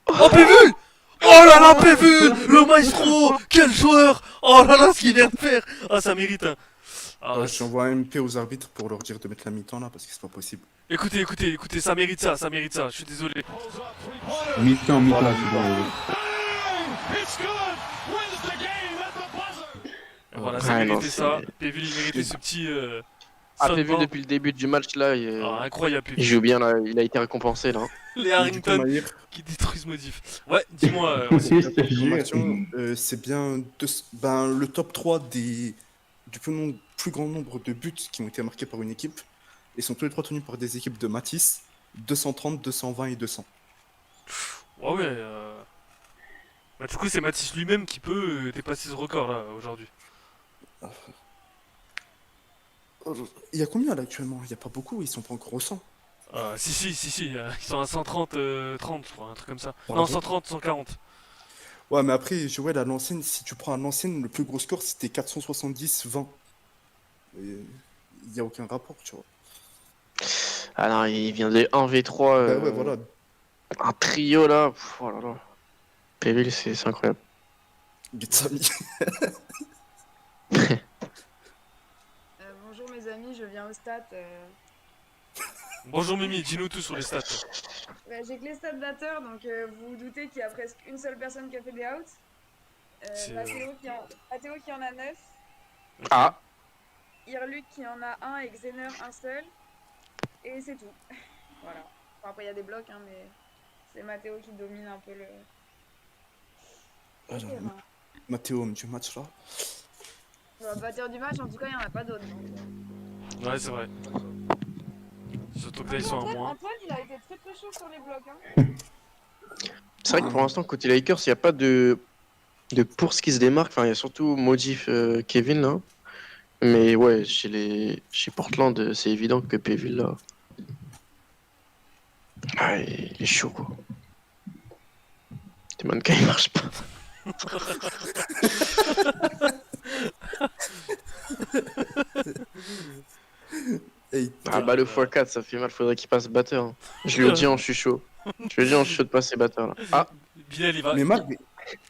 Oh, Pévul. Oh là là, Pévul. Le maestro. Quel joueur. Oh là là, ce qu'il vient de faire. Ah, ça mérite un... Ah, J'envoie un MP aux arbitres pour leur dire de mettre la mi-temps là parce que c'est pas possible. écoutez, ça mérite ça, je suis désolé. Mi-temps, c'est bon. Voilà, ça Ouais, non, méritait ça. c'est- Pévul, il méritait ce petit Ah, Son Péville Pan. depuis le début du match là, Ah, incroyable, il Péville. joue bien là, il a été récompensé là. Les Et du coup, Harrington Maïr, qui détruisent Modif. Ouais, dis-moi, Wassim. Oui, je te jure. information, c'est bien ben, le top 3 du plus grand nombre de buts qui ont été marqués par une équipe. Ils sont tous les trois tenus par des équipes de Matisse, 230, 220 et 200. Ouais, ouais. Bah, du coup, c'est Mathis lui-même qui peut dépasser ce record là aujourd'hui. Il y a combien là actuellement? Il n'y a pas beaucoup, ils sont pas encore au 100. Si, ils sont à 130, 30, je crois, un truc comme ça. Non, Pardon. 130, 140. Ouais, mais après, Joël, à l'ancienne, si tu prends à l'ancienne, le plus gros score c'était 470-20. Il n'y a aucun rapport, tu vois. Ah non, il vient des 1v3, Bah ouais, voilà. un trio là. Oh là là. Péville, c'est incroyable. Getsami. Bonjour mes amis, je viens au stat. Bonjour Mimi, dis-nous tout sur les stats. J'ai que les stats batteurs, donc vous vous doutez qu'il y a presque une seule personne qui a fait des outs. C'est- Mathéo qui en a 9, Ok. Ah, Irluc qui en a un et Xener un seul. Et c'est tout. Voilà. Enfin, après il y a des blocs, hein, mais c'est Mathéo qui domine un peu le terrain. Mathéo, homme du match là. Batteur du match, en tout cas, il n'y en a pas d'autres. Donc, Ouais, c'est vrai. Surtout que là, ils sont à moins. Antoine, il a été très très chaud sur les blocs. Hein. c'est vrai que pour l'instant, côté Lakers, il n'y a pas de course qui se démarque. Enfin, il y a surtout Modif Kevin là. Mais ouais, chez Portland, c'est évident que Péville là. Ah, il est chaud quoi. Tes mannequins ils marchent pas. Hey, Ah bah le x4, ça fait mal, faudrait qu'il passe batteur. Hein. Je lui ai dit en je suis chaud. Je lui ai dit en je suis chaud de passer batteur là. Ah, Bilal, mais Marc,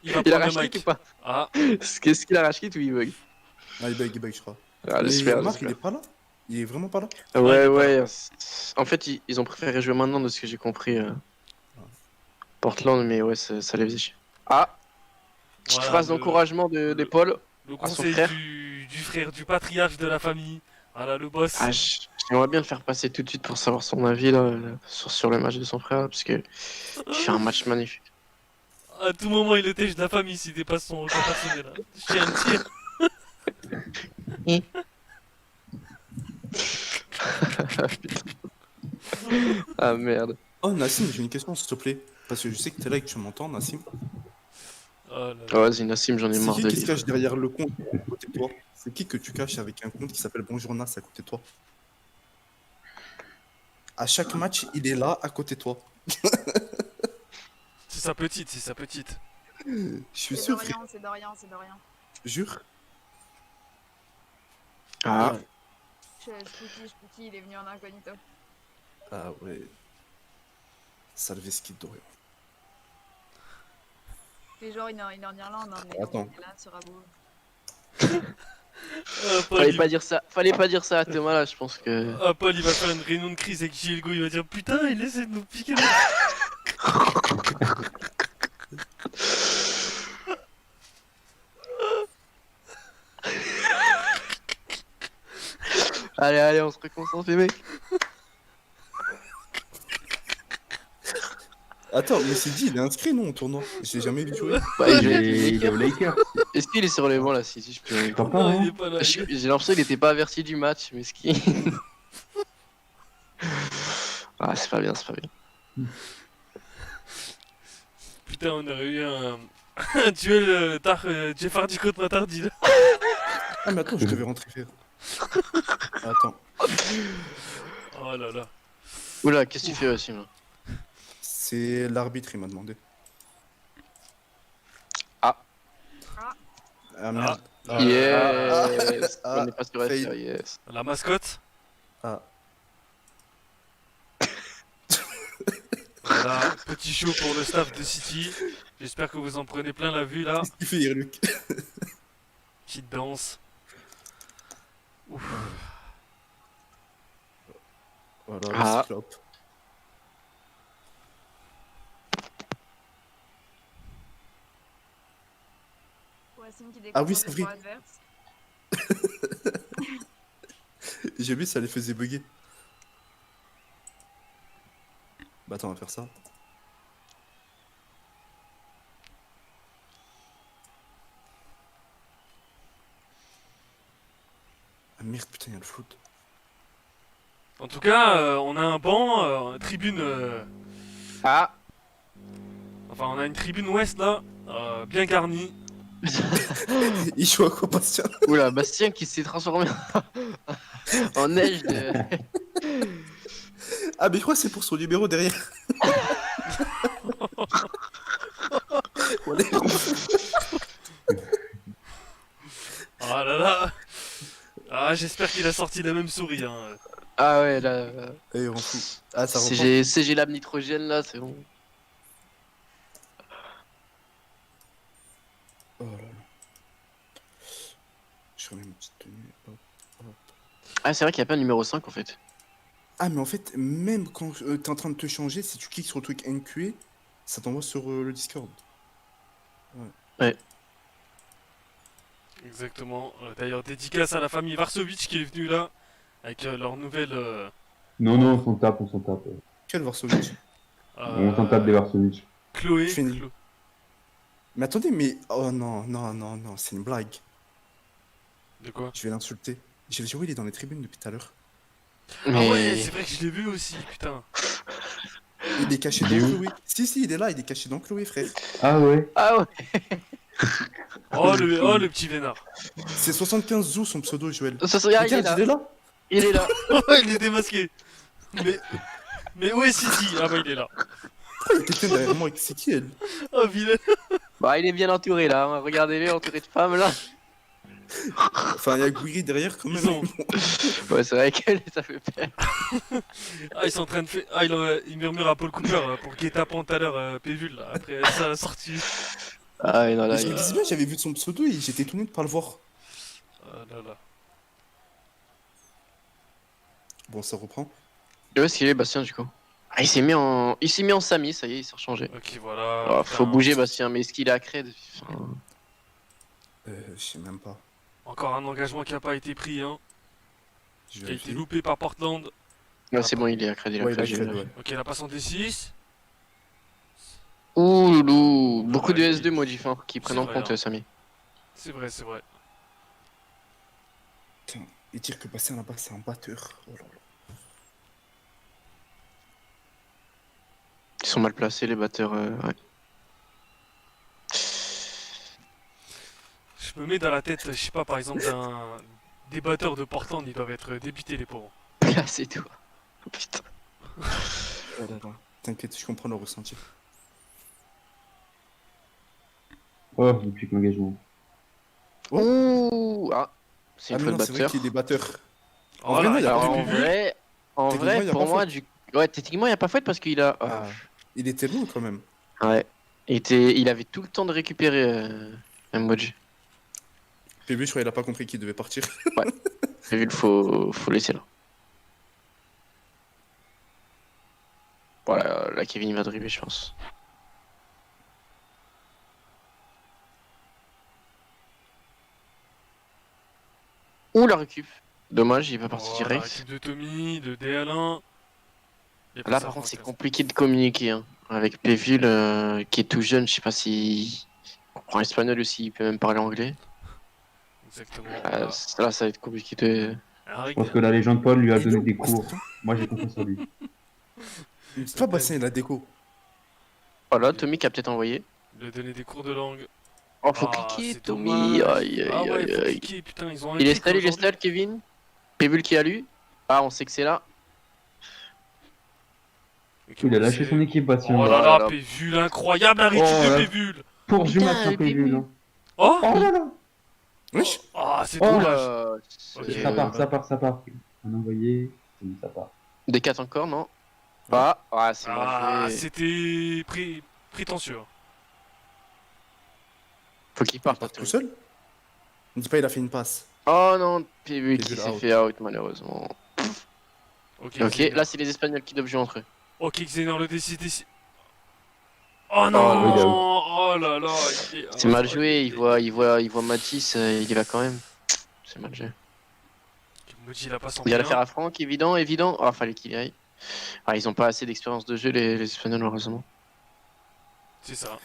il va il a prendre le rage quit ou mic. pas? Ah, Qu'est-ce qu'il a rage quit ou il bug? ah, il bug, je crois. Ah, Mais j'espère, Marc, il j'espère. est pas là? Il est vraiment pas là? il Ouais, est pas ouais. En fait, ils ont préféré jouer maintenant de ce que j'ai compris. Portland, mais ouais, ça les faisait chier. Ah, petite voilà, phrase d'encouragement d'épaule le à son conseil frère. du frère, du patriarche de la famille. Voilà, le boss. Ah, j'aimerais bien le faire passer tout de suite pour savoir son avis là, sur le match de son frère, parce que il fait un match magnifique. À tout moment, il était de la famille s'il dépasse son record personnel. Là. Chien de tir. Ah merde. Oh, Nassim, j'ai une question, s'il te plaît. Parce que je sais que t'es là et que tu m'entends, Nassim. Oh là là. Oh, vas-y, Nassim, j'en ai C'est marre qui de qui se lire. cache derrière le compte à côté de toi? C'est qui que tu caches avec un compte qui s'appelle Bonjour Nas à côté de toi? À chaque match, il est là à côté de toi. C'est sa petite, c'est sa petite. Je suis C'est sûr, frère. Dorian, c'est Dorian, c'est Dorian. Jure. Ah, Spooky, il est venu en incognito. Ah ouais. Salveski Dorian. Et genre, il est en Irlande, hein, mais Attends. il est là sur Abo. fallait pas dire ça à Thomas là, je pense que. Paul, il va faire une réunion de crise avec Gilgo, il va dire putain, il essaie de nous piquer. Allez, on se réconcentre les mecs. Attends, mais c'est dit, il est inscrit non au tournoi? Je l'ai jamais vu jouer. Bah, il joue avec les Il est aux Lakers. Lakers. Est-ce qu'il est sur les bancs là, si je peux. T'entends pas, Non, hein? il est pas là. J'ai l'impression qu'il était pas averti du match, mais ce qui. Ah, c'est pas bien, c'est pas bien. Putain, on aurait eu un duel Jeff Hardy contre Matardi là. Ah, mais attends, je devais rentrer faire. Attends, Oh là là. Oula, qu'est-ce que tu fais, Wassim là? c'est l'arbitre, il m'a demandé. Ah. Ah merde. Ah. Yes! ah, On est pas sur fail. FR, yes. La mascotte. Ah. Voilà, petit show pour le staff de City. J'espère que vous en prenez plein la vue là. Qu'est-ce qu'il fait, Irluc? Petite danse. Ouf. Voilà, Ah. le cyclope. Wassim qui Ah oui, découvre c'est des vrai. droits adverses. J'ai vu, ça les faisait bugger. Bah attends, on va faire ça. Ah merde, putain, il y a le foot. En tout cas, on a un banc, tribune. Ah. Enfin, on a une tribune ouest là, bien garnie. Il joue à quoi, Bastien? Oula, Bastien qui s'est transformé en neige de... Ah, mais je crois que c'est pour son numéro derrière. On est- Oh là là. Ah, j'espère qu'il a sorti la même souris. Hein. Ah ouais, là... Eh, on fout. Ah, ça reprend. CG Lab nitrogène, là, c'est bon. Oh là là. Je remets une petite tenue. Hop, hop. Ah, c'est vrai qu'il n'y a pas un numéro 5, en fait. Ah, mais en fait, même quand t'es en train de te changer, si tu cliques sur le truc NQA, ça t'envoie sur le Discord. Exactement. D'ailleurs, dédicace à la famille Varsovitch qui est venue là, avec leur nouvelle... Non, non, on s'en tape, on s'en tape. Quel Varsovitch? On s'en tape des Varsovitch. Chloé. Je finis. Mais attendez, mais. Oh non, non, non, non, c'est une blague. De quoi? Je vais l'insulter. J'ai vu, il est dans les tribunes depuis tout à l'heure. Ah Mais... ouais, c'est vrai que je l'ai vu aussi, putain. Il est caché Il est dans où? Chloé. Si, il est là, il est caché dans Chloé, frère. Ah ouais. Ah ouais. Oh le petit vénard. C'est 75 Zou son pseudo, Joël. Ça se regarde, il est Regarde, là. il est là. Il est là. Oh, il est démasqué. Mais où est Sisi? Ah bah il est là. Pourquoi il y a quelqu'un derrière moi? C'est qui elle? Oh vilain. Bah, il est bien entouré, là. Hein. Regardez-le, entouré de femmes, là. Enfin, il y a Guiri derrière quand même. Ils ont- Ouais, c'est vrai qu'elle, ça fait peur. Ah ils sont en train de faire... Ah il murmure à Paul Cooper pour qu'il tapant tout à l'heure Pévul là, après sa sortie. Ah ouais, non, là, Mais je me disais bien, j'avais vu son pseudo et j'étais étonné de pas le voir. Ah là là. Bon, ça reprend. où est-ce qu'il est, Bastien, du coup? Ah, il s'est mis en Samy, ça y est, il s'est rechangé. Ok voilà. Oh, faut putain. bouger, Bastien, mais est-ce qu'il est à Cred? Enfin, Je sais même pas. Encore un engagement qui a pas été pris hein. Je Qui a vérifie. été loupé par Portland. ouais, c'est bon, il est à Cred, il est à Ouais, il a Cred, Cred, j'ai vu. ouais. Ok la passe en D6. Ouh, loulou, beaucoup de Ouais, S2 modifs hein, qui prennent en vrai, compte, hein. Samy. C'est vrai, c'est vrai. Putain, et dire que Bastien là-bas, c'est un batteur. Oh là là. Ils sont mal placés, les batteurs, ouais. Je me mets dans la tête, je sais pas, par exemple, des batteurs de Portland, ils doivent être débutés les pauvres. Placez-toi. Oh, putain. Oh là là. T'inquiète, je comprends le ressenti. Oh, depuis que l'engagement. Ouh, ah, c'est Ah, une mais faute non, c'est vrai batteur. qu'il est batteur. En Voilà, vrai, non, il y a Alors, pas en de but. vrai, Techniquement, il y a pour pas moi, faute. ouais, techniquement, il n'y a pas faute parce qu'il a. Ah, il était loin quand même. Ouais. Il avait tout le temps de récupérer Mboji. PB, je crois qu'il a pas compris qu'il devait partir. J'ai vu, faut laisser là. Voilà, là, Kevin il va dribbler, je pense. Ouh, la récup. Dommage, il va partir Voilà, direct. équipe de Tommy, de DL1. Et Là, ça par contre, c'est française. compliqué de communiquer. Hein. Avec Pévul, qui est tout jeune, je sais pas s'il comprend l'espagnol ou s'il peut même parler anglais. Exactement. Là, ça va être compliqué de. Je pense que la légende Paul lui a Il est donné où, des cours. Bastien? Moi, j'ai confiance en lui. C'est pas Bastien, il a déco. Voilà, Tommy qui a peut-être envoyé. De donner des cours de langue. Oh, faut Ah, cliquer, c'est Tommy. dommage. Aïe, aïe, Ah ouais, aïe, faut aïe. cliquer, putain, ils ont un Il est kick seul, aujourd'hui. Kevin. Pévul qui a lu. Ah, on sait que c'est là. Ok, Il a bon, lâché c'est- son équipe, Bastien. Oh là Voilà. là, Pévul, incroyable, la récup Oh de là. Pévul. Pour Putain, Jumat, un le PV, début. là. Oh, Oh là là. Wesh. Ah, c'est Oh dommage. là. Ok. C'est- Ça part. On a envoyé. Ça part. Des 4 encore, non? Ah, ouais, c'est Ah, mal joué. c'était prétentieux. Faut qu'il Il parte. part tout seul. Ne dis pas, il a fait une passe. Oh non, Pévul qui Pévul s'est out. fait out, malheureusement. Ok, Xener. là, c'est les Espagnols qui doivent jouer entre eux. Ok, Xener le décide. Oh Oh, non. il a Oh là là. C'est mal joué, il voit Matisse, il y va quand même. C'est mal joué. Budgie, il a pas 100 Il y a l'affaire à Franck, évident, évident. Ah, fallait qu'il y aille. Ah, ils ont pas assez d'expérience de jeu, les Espagnols, heureusement. C'est ça.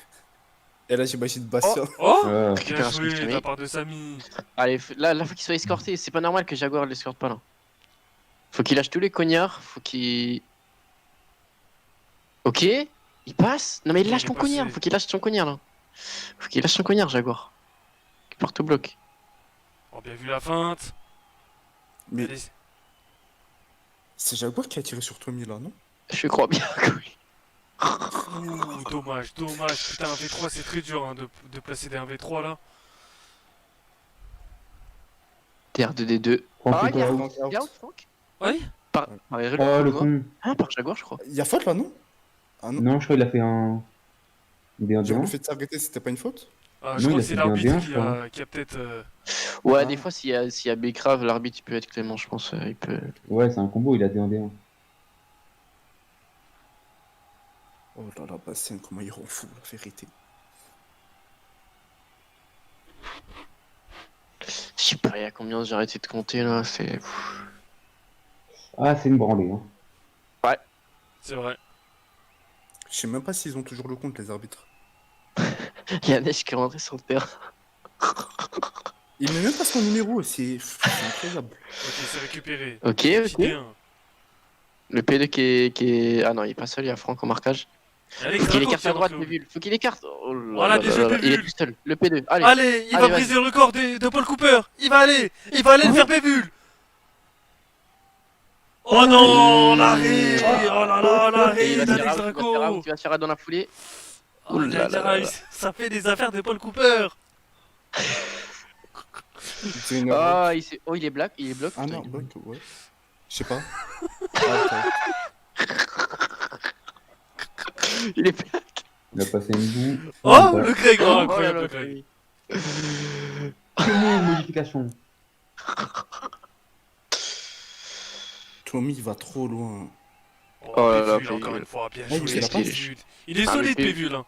Et là, j'imagine Bastien. Oh Ouais. Bien Récupération joué de exprimée. la part de Samy. Allez, là, faut qu'il soit escorté. C'est pas normal que Jaguar l'escorte pas là. Faut qu'il lâche tous les cognards. Faut qu'il. Ok, il passe. Non mais il Il lâche est ton passé. cognard. Faut qu'il lâche son cognard là. Faut qu'il lâche son cognard, Jaguar. Il porte au bloc. Oh, bien vu la feinte. Mais Allez. c'est Jaguar qui a tiré sur Tommy là, non? Je crois bien que oui. Ouh, dommage. Putain, un V3, c'est très dur hein, de placer des 1v3 là. TR2D2. Franck Ah, est il y a out. Franck out. Il y a out, Franck. Oui Par Errol Oh, le Franck, con. Ah, par Jaguar, je crois. Il y a faute là, non? Ah non. Non, je crois qu'il a fait un. Des 1 Genre, le 1. fait de s'arrêter, c'était pas une faute? Ah, Non, je crois il a que c'est fait bien l'arbitre bien, qui je crois. qui a peut-être. Ouais, Ah. des fois, s'il y a Bécrave, l'arbitre il peut être clément, je pense. Il peut. Ouais, c'est un combo, il a des 1 1. Oh là là, Bastien, comment il rend fou, la vérité. Je sais pas, il y a combien j'ai arrêté de compter là. C'est. Ah, c'est une branlée. Hein. C'est vrai. Je sais même pas s'ils ont toujours le compte, les arbitres. Il y a Neige qui est rentré sur le terrain. Il met même pas son numéro, c'est incroyable. Ok, c'est récupéré. Ok, Petit ok. D1. Le P2 qui est. Ah non, il est pas seul, il y a Franck au marquage. Allez, Faut qu'il Xraco écarte qui à est droite, rentré au but. Pévule. Faut qu'il écarte. Oh là Voilà, là bien là joué, là. Il est Pévule. tout seul. Le P2. Allez. Allez, il va Allez, briser le record de Paul Cooper. Il va aller le faire Pévule. Oh non, l'arrêt. Oh là là, Et il l'arrêt va se d'Alex faire out, Draco. il va se faire out dans la foulée. Oh, Ouh là là là là. ça fait des affaires de Paul Cooper. C'est une erreur. Ah, il est black, il est bloc. Ah putain, non, il est bloc, ouais. Je sais pas. Ah, ok. Il est black. Il a passé une boue. Oh, le Greg. Oh, Oh là incroyable, là, le Greg. Comment une modification? Tommy, il va trop loin. Oh là là, Pévule, encore Pévule. une fois, bien Ah, joué. il a pas- Pévule. Il est Ah, solide, mais Pévule. Hein.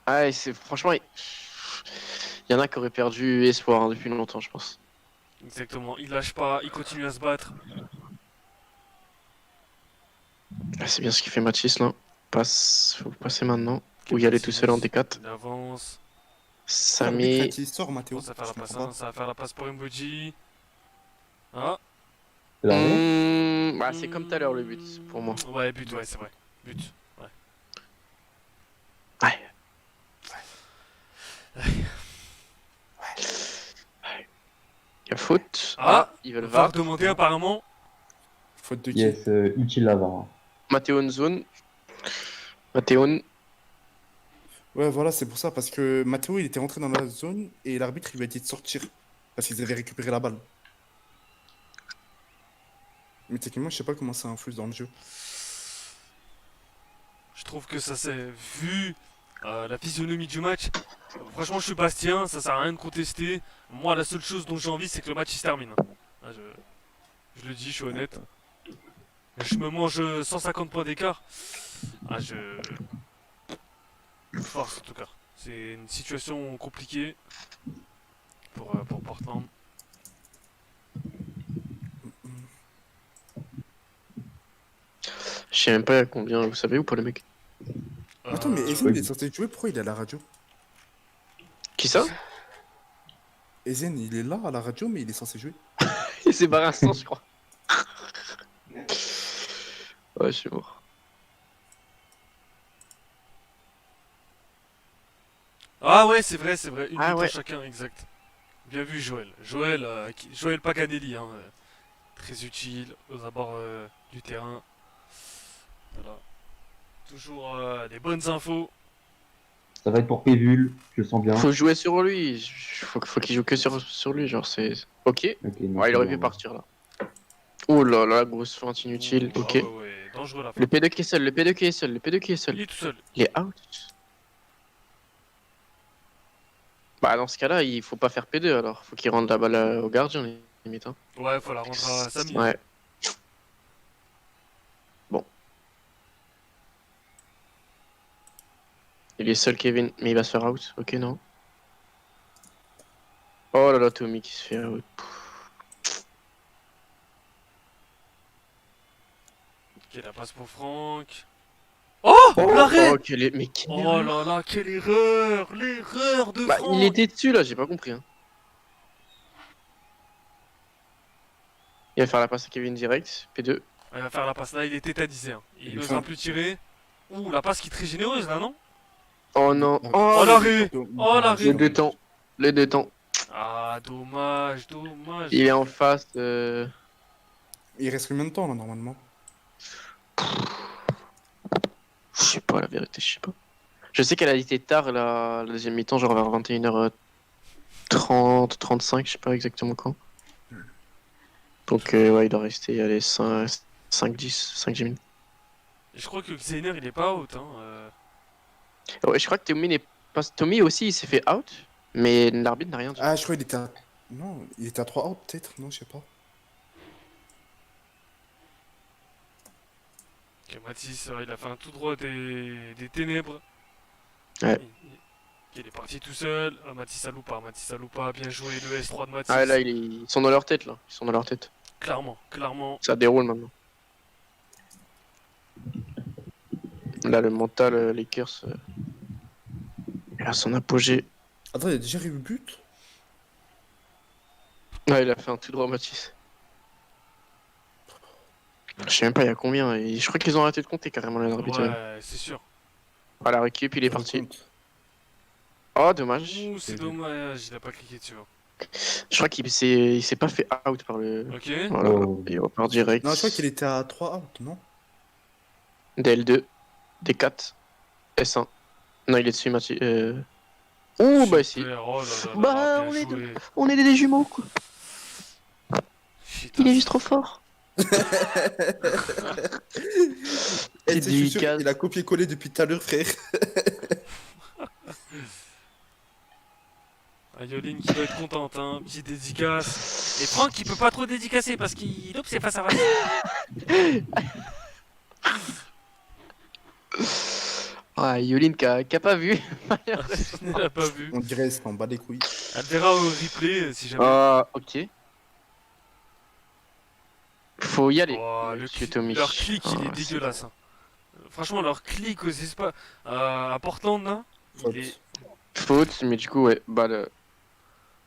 Ah, et c'est franchement, il y en a qui auraient perdu espoir hein, depuis longtemps, je pense. Exactement, il lâche pas, il continue à se battre. Ah, c'est bien ce qu'il fait Mathis là. Faut passer maintenant. Ou y aller tout seul en D4. Il avance. Samy. Il sort, Mathéo. Bon, ça va faire la Je passe, comprends hein, ça va faire la passe pour Mboji. Ah. C'est l'arrêt. Bah, c'est comme tout à l'heure le but pour moi. Ouais, but, ouais, c'est vrai. But. Ouais. Ouais. Il y a faute. Ah, ils veulent va VAR. demander apparemment. Faute de qui? Yes, utile la VAR. Mathéo en zone. Mathéo. Ouais, voilà, c'est pour ça, parce que Mathéo, il était rentré dans la zone et l'arbitre, il lui a dit de sortir. Parce qu'ils avaient récupéré la balle. Mais techniquement, je sais pas comment ça influe dans le jeu. Je trouve que ça s'est vu la physionomie du match. Franchement, je suis Bastien, ça sert à rien de contester. Moi, la seule chose dont j'ai envie, c'est que le match il se termine. Ah, je le dis, je suis honnête. Je me mange 150 points d'écart. Ah, je force en tout cas. C'est une situation compliquée pour Portland. Je sais même pas à combien, vous savez ou pas le mec? Attends, mais Ezen, il est censé jouer, pourquoi il est à la radio? Qui ça? Ezen, il est là à la radio, mais il est censé jouer. Il s'est barré un instant, je crois. Ouais, je suis mort. Ah ouais, c'est vrai, une Ah but ouais. pour chacun, exact. Bien vu Joël. Joël Paganelli, hein, très utile aux abords du terrain. Voilà. Toujours des bonnes infos. Ça va être pour Pévule, je le sens bien. Faut jouer sur lui. Faut qu'il joue que sur lui, genre c'est. Ok. Ok, non, Ouais, il c'est aurait bon. pu partir là. Oh là là, grosse feinte inutile. Ouh, Ok. ah ouais, ouais, dangereux la fin. Le P2 qui est seul, le P2 qui est seul, le P2 qui est seul. Il est tout seul. Il est out. Bah dans ce cas-là, il faut pas faire P2 alors. Faut qu'il rende la balle au gardien limite. Hein. Ouais, faut la rendre à Samy. Ouais. Bon. Il est seul Kevin, mais il va se faire out. Ok non. Oh là là, Tommy qui se fait out. Ok, la passe pour Franck. Oh, l'arrêt. Oh, mais quelle Oh erreur. là là, quelle erreur! L'erreur de Bah, Franck! il était dessus là, j'ai pas compris. Hein. Il va faire la passe à Kevin direct, P2. Il va faire la passe là, il est tétanisé. Hein. Il Il n'osera fait- plus tirer. Ouh, la passe qui est très généreuse là, non? Oh non. Oh, l'arrêt. Oh, l'arrêt. Les deux temps. Les deux temps. Ah, dommage, dommage. Il est en face. Il reste combien de temps là normalement? Je sais pas la vérité, je sais pas. Je sais qu'elle a été tard la deuxième mi-temps, genre vers 21h30, 35, je sais pas exactement quand. Donc ouais, il doit rester allez, 5, 10, 5 minutes. Et je crois que Xener il est pas out. Hein. Ouais, je crois que Tommy n'est pas. Tommy aussi il s'est fait out, mais l'arbitre n'a rien dit. Ah, je crois qu'il était à. Non, il était à 3 out peut-être, non, je sais pas. Ok, Mathis, il a fait un tout droit des ténèbres. Ouais. Il est parti tout seul. Ah, Mathis Aloupa, bien joué le S3 de Mathis. Ah là, ils sont dans leur tête là. Ils sont dans leur tête. Clairement, clairement. Ça déroule maintenant. Là, le mental, Lakers, il a son apogée. Attends, il a déjà eu le but? Ouais, il a fait un tout droit Mathis. Je sais même pas il y a combien. Et je crois qu'ils ont arrêté de compter carrément les arbitres. Ouais, c'est sûr. Ah, la récup, il est Je me parti. compte. Oh, dommage. Ouh, c'est dommage, il a pas cliqué dessus. Hein. Je crois il s'est pas fait out par le. Ok. Voilà. Oh. Il repart direct. Non, je crois qu'il était à 3 out, non? DL2, D4, S1. Non, il est dessus, Mathieu. Ouh, bah si. Super, oh là là là Bah, là, bien on est joué. On est des jumeaux, quoi. Putain, Il est juste trop fort. Eh, tu sais, je suis sûr, dédicace. il a copié-collé depuis tout à l'heure, frère. Ah, Yoline qui doit être contente, hein. Petite dédicace. Et Franck, il peut pas trop dédicacer parce qu'il loupe ses face à face. Ah, Yoline qui a pas vu. Elle a pas vu. On dirait c'est en bas des couilles. Elle verra au replay si jamais. Ah, ok. Faut y aller. Oh, Monsieur Tommy. leur clic, il est Ah, c'est- dégueulasse. Hein. Franchement, leur clic aux espaces à Portland, là, Faute. il est... Faute, mais du coup, ouais, balle.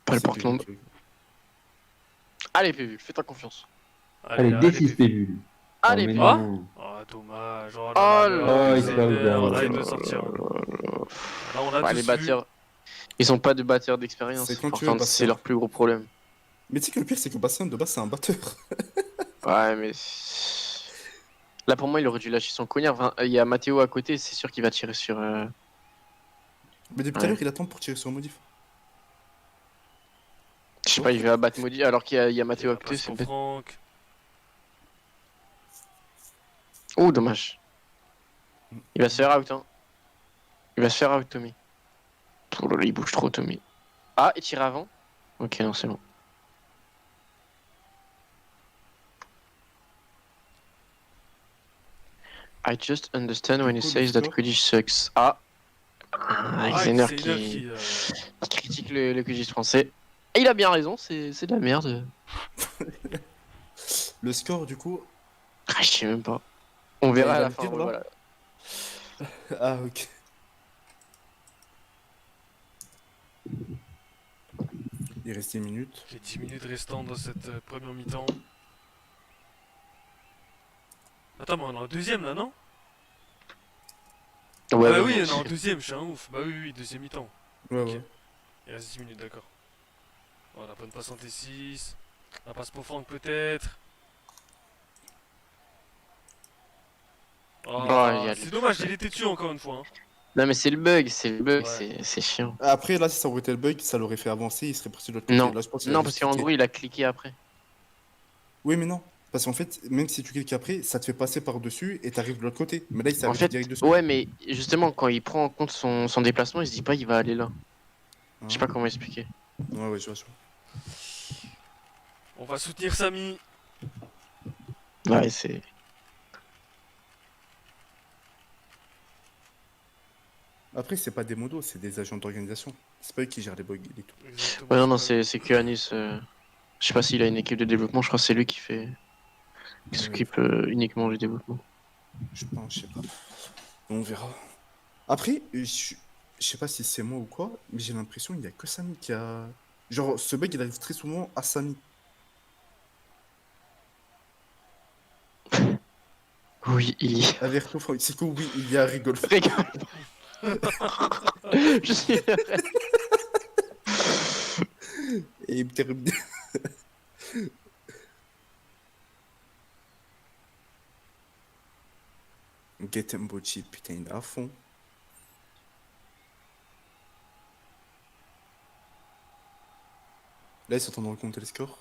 Pas le C'est Portland. terrible. Allez, PV, fais-ta confiance. Allez, là, D6 allez, PV. Allez, mais PV. non. Oh, dommage. Oh Oh là là là, là, le il s'est pas Xander, ouvert. là, il doit sortir. Là, on a Ouais, tous les vu. batteurs. Ils ont pas de batteurs d'expérience. C'est quand tu Enfin, veux, c'est Bastien. leur plus gros problème. Mais tu sais que le pire, c'est que Bastien, de base, c'est un batteur. Ouais, mais. Là, pour moi, il aurait dû lâcher son cognard. Enfin, il y a Mathéo à côté, c'est sûr qu'il va tirer sur. Mais depuis tout à Ouais. l'heure, il attend pour tirer sur le modif. Je sais pas, il va abattre Maudit alors qu'il y a Mathéo à La côté, passe c'est pour bête. Franck. Oh, dommage. Il va se faire out, hein. Il va se faire out, Tommy. Oh là là, il bouge trop, Tommy. Ah, il tire avant. Ok, non, c'est bon. I just understand when he Du coup, says le that score Quidditch sucks. Ah, Xener Xener qui critique le Quidditch français. Et il a bien raison, c'est de la merde. Le score, du coup. Ah, je sais même pas. On verra il à va la le fin. dire, Ouais, là voilà. Ah, ok. Il reste 10 minutes. Les 10 minutes restantes dans cette première mi-temps. Attends, mais on est en deuxième là, non? Ouais, bah ouais, oui, non, on est en c'est- deuxième, je suis un ouf. Bah oui, oui, deuxième mi-temps. Ouais, Ok. ouais. Il reste 10 minutes, d'accord. Voilà, bonne passe en T6. La passe pour Franck peut-être. Oh, il y a c'est dommage, il était dessus encore une fois. Hein. Non, mais c'est le bug, Ouais. c'est chiant. Après, là, si ça aurait été le bug, ça l'aurait fait avancer, il serait parti de l'autre côté. Non. Là, je pense qu'il a Non, juste parce qu'en cliqué. gros, il a cliqué après. Oui, mais non. Parce qu'en fait, même si tu cliques après, ça te fait passer par-dessus et t'arrives de l'autre côté. Mais là, il s'est En arrêté fait, direct dessus. ouais, mais justement, quand il prend en compte son déplacement, il se dit pas il va aller là. Hein. Je sais pas comment expliquer. Ouais, ouais, je vois. On va soutenir Samy. Ouais, c'est. Après, c'est pas des modos, c'est des agents d'organisation. C'est pas eux qui gèrent les bugs et tout. Exactement, Ouais, non, non, c'est c'est que Anis. Je sais pas s'il a une équipe de développement, je crois que c'est lui qui Ouais. s'occupe uniquement du développement. Je pense, je sais pas. On verra. Après, je sais pas si c'est moi ou quoi, mais j'ai l'impression qu'il y a que Samy qui a. Genre, ce bug, il arrive très souvent à Samy. Oui, il y a. Averto, c'est que oui, il y a rigole. Rigole. Je suis. Et il termine. Get Mbochi, putain, il est à fond. Là, ils sont en train de compter les scores.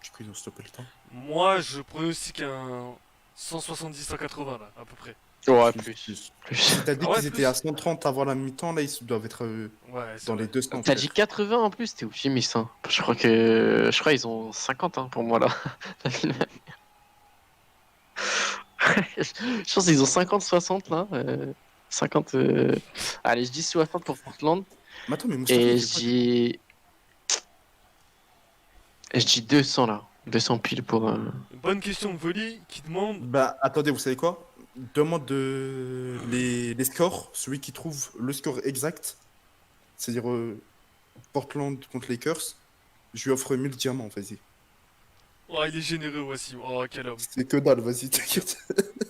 Du coup, ils ont stoppé le temps. Moi, je pronostique un 170-180 là, à peu près. Ouais, Plus. plus. T'as dit Ah ouais, qu'ils plus. étaient à 130 avant la mi-temps, là, ils doivent être Ouais, c'est dans vrai. les 200. T'as dit 80 en plus, t'es optimiste. Hein. Je crois qu'ils ont 50 hein, pour moi là. La finale. Je pense qu'ils ont 50-60 là. 50. Allez, je dis 60 pour Portland. Mais attends, mais Mustafa, Et il je fait quoi? dis. Je dis 200 là. 200 piles pour. Bonne question de Voli qui demande. Bah, attendez, vous savez quoi? Demande les scores. Celui qui trouve le score exact, c'est-à-dire Portland contre Lakers, je lui offre 1000 diamants, vas-y. Oh, il est généreux, Wassim. Oh, quel homme. C'est que dalle, vas-y, t'inquiète.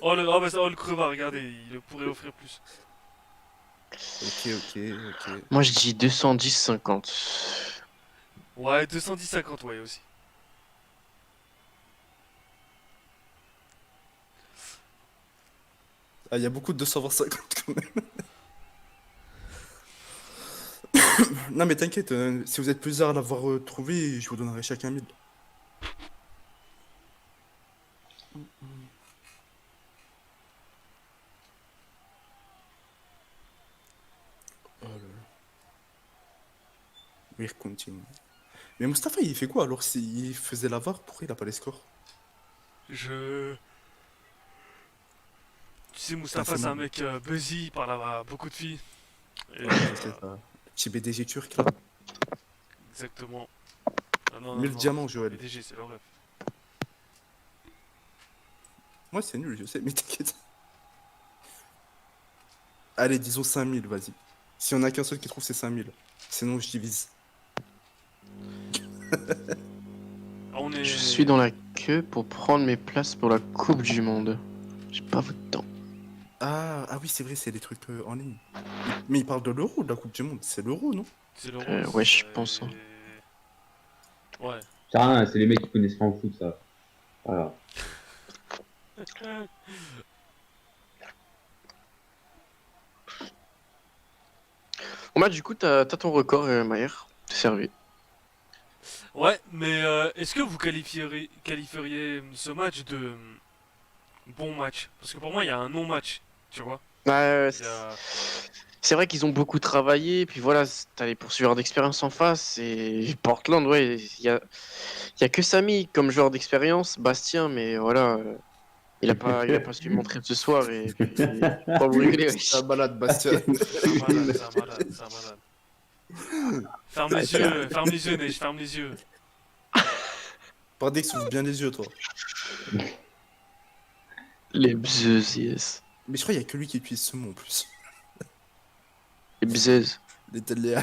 Oh, le crevard, regardez, il pourrait offrir plus. Ok. Moi je dis 210-50. Ouais, 210-50, ouais, aussi. Ah, il y a beaucoup de 250 quand même. Non, mais t'inquiète, si vous êtes plusieurs à l'avoir trouvé, je vous donnerai chacun 1000. Oh là là. Oui, continue. Mais Mustapha, il fait quoi alors s'il faisait la VAR? Pourquoi il a pas les scores? Je. Tu sais, Ah, Mustapha, c'est c'est un bon. mec buzzy, il parle à beaucoup de filles. Et, Ouais, je sais pas. Petit BDG turc là. exactement. Ah non, 1000 non, diamants, c'est pas Joël. BDG, c'est le rêve. Moi, c'est nul, je sais, mais t'inquiète. Allez, disons 5000, vas-y. Si on a qu'un seul qui trouve, c'est 5000. Sinon, je divise. Ah, on est. Je suis dans la queue pour prendre mes places pour la Coupe du Monde. J'ai pas votre temps. Ah oui, c'est vrai, c'est des trucs en ligne. Mais il parle de l'euro, de la Coupe du Monde. C'est l'euro, non? C'est l'euro. Ouais, je pense. Hein. Ouais. C'est rien, c'est les mecs qui connaissent pas en foot, ça. Voilà. Bon bah du coup t'as ton record Maher. T'es servi. Ouais, mais est-ce que vous qualifieriez ce match de bon match? Parce que pour moi, il y a un non-match, tu vois. Ouais, Il y a... c'est vrai qu'ils ont beaucoup travaillé, puis voilà, t'as les poursuiveurs d'expérience en face, et Portland, ouais, il y a que Samy comme joueur d'expérience, Bastien, mais voilà, il a pas su montrer ce soir, et puis, pas vous rigoler, C'est un wesh. malade, Bastien. C'est un malade, c'est un malade, c'est un malade. Ferme les yeux, Neige, ferme les yeux. Pardon, que ouvre bien les yeux, toi. Les bzeuses, yes. Mais je crois qu'il y a que lui qui utilise ce mot en plus. Les bzeuses. Les télé.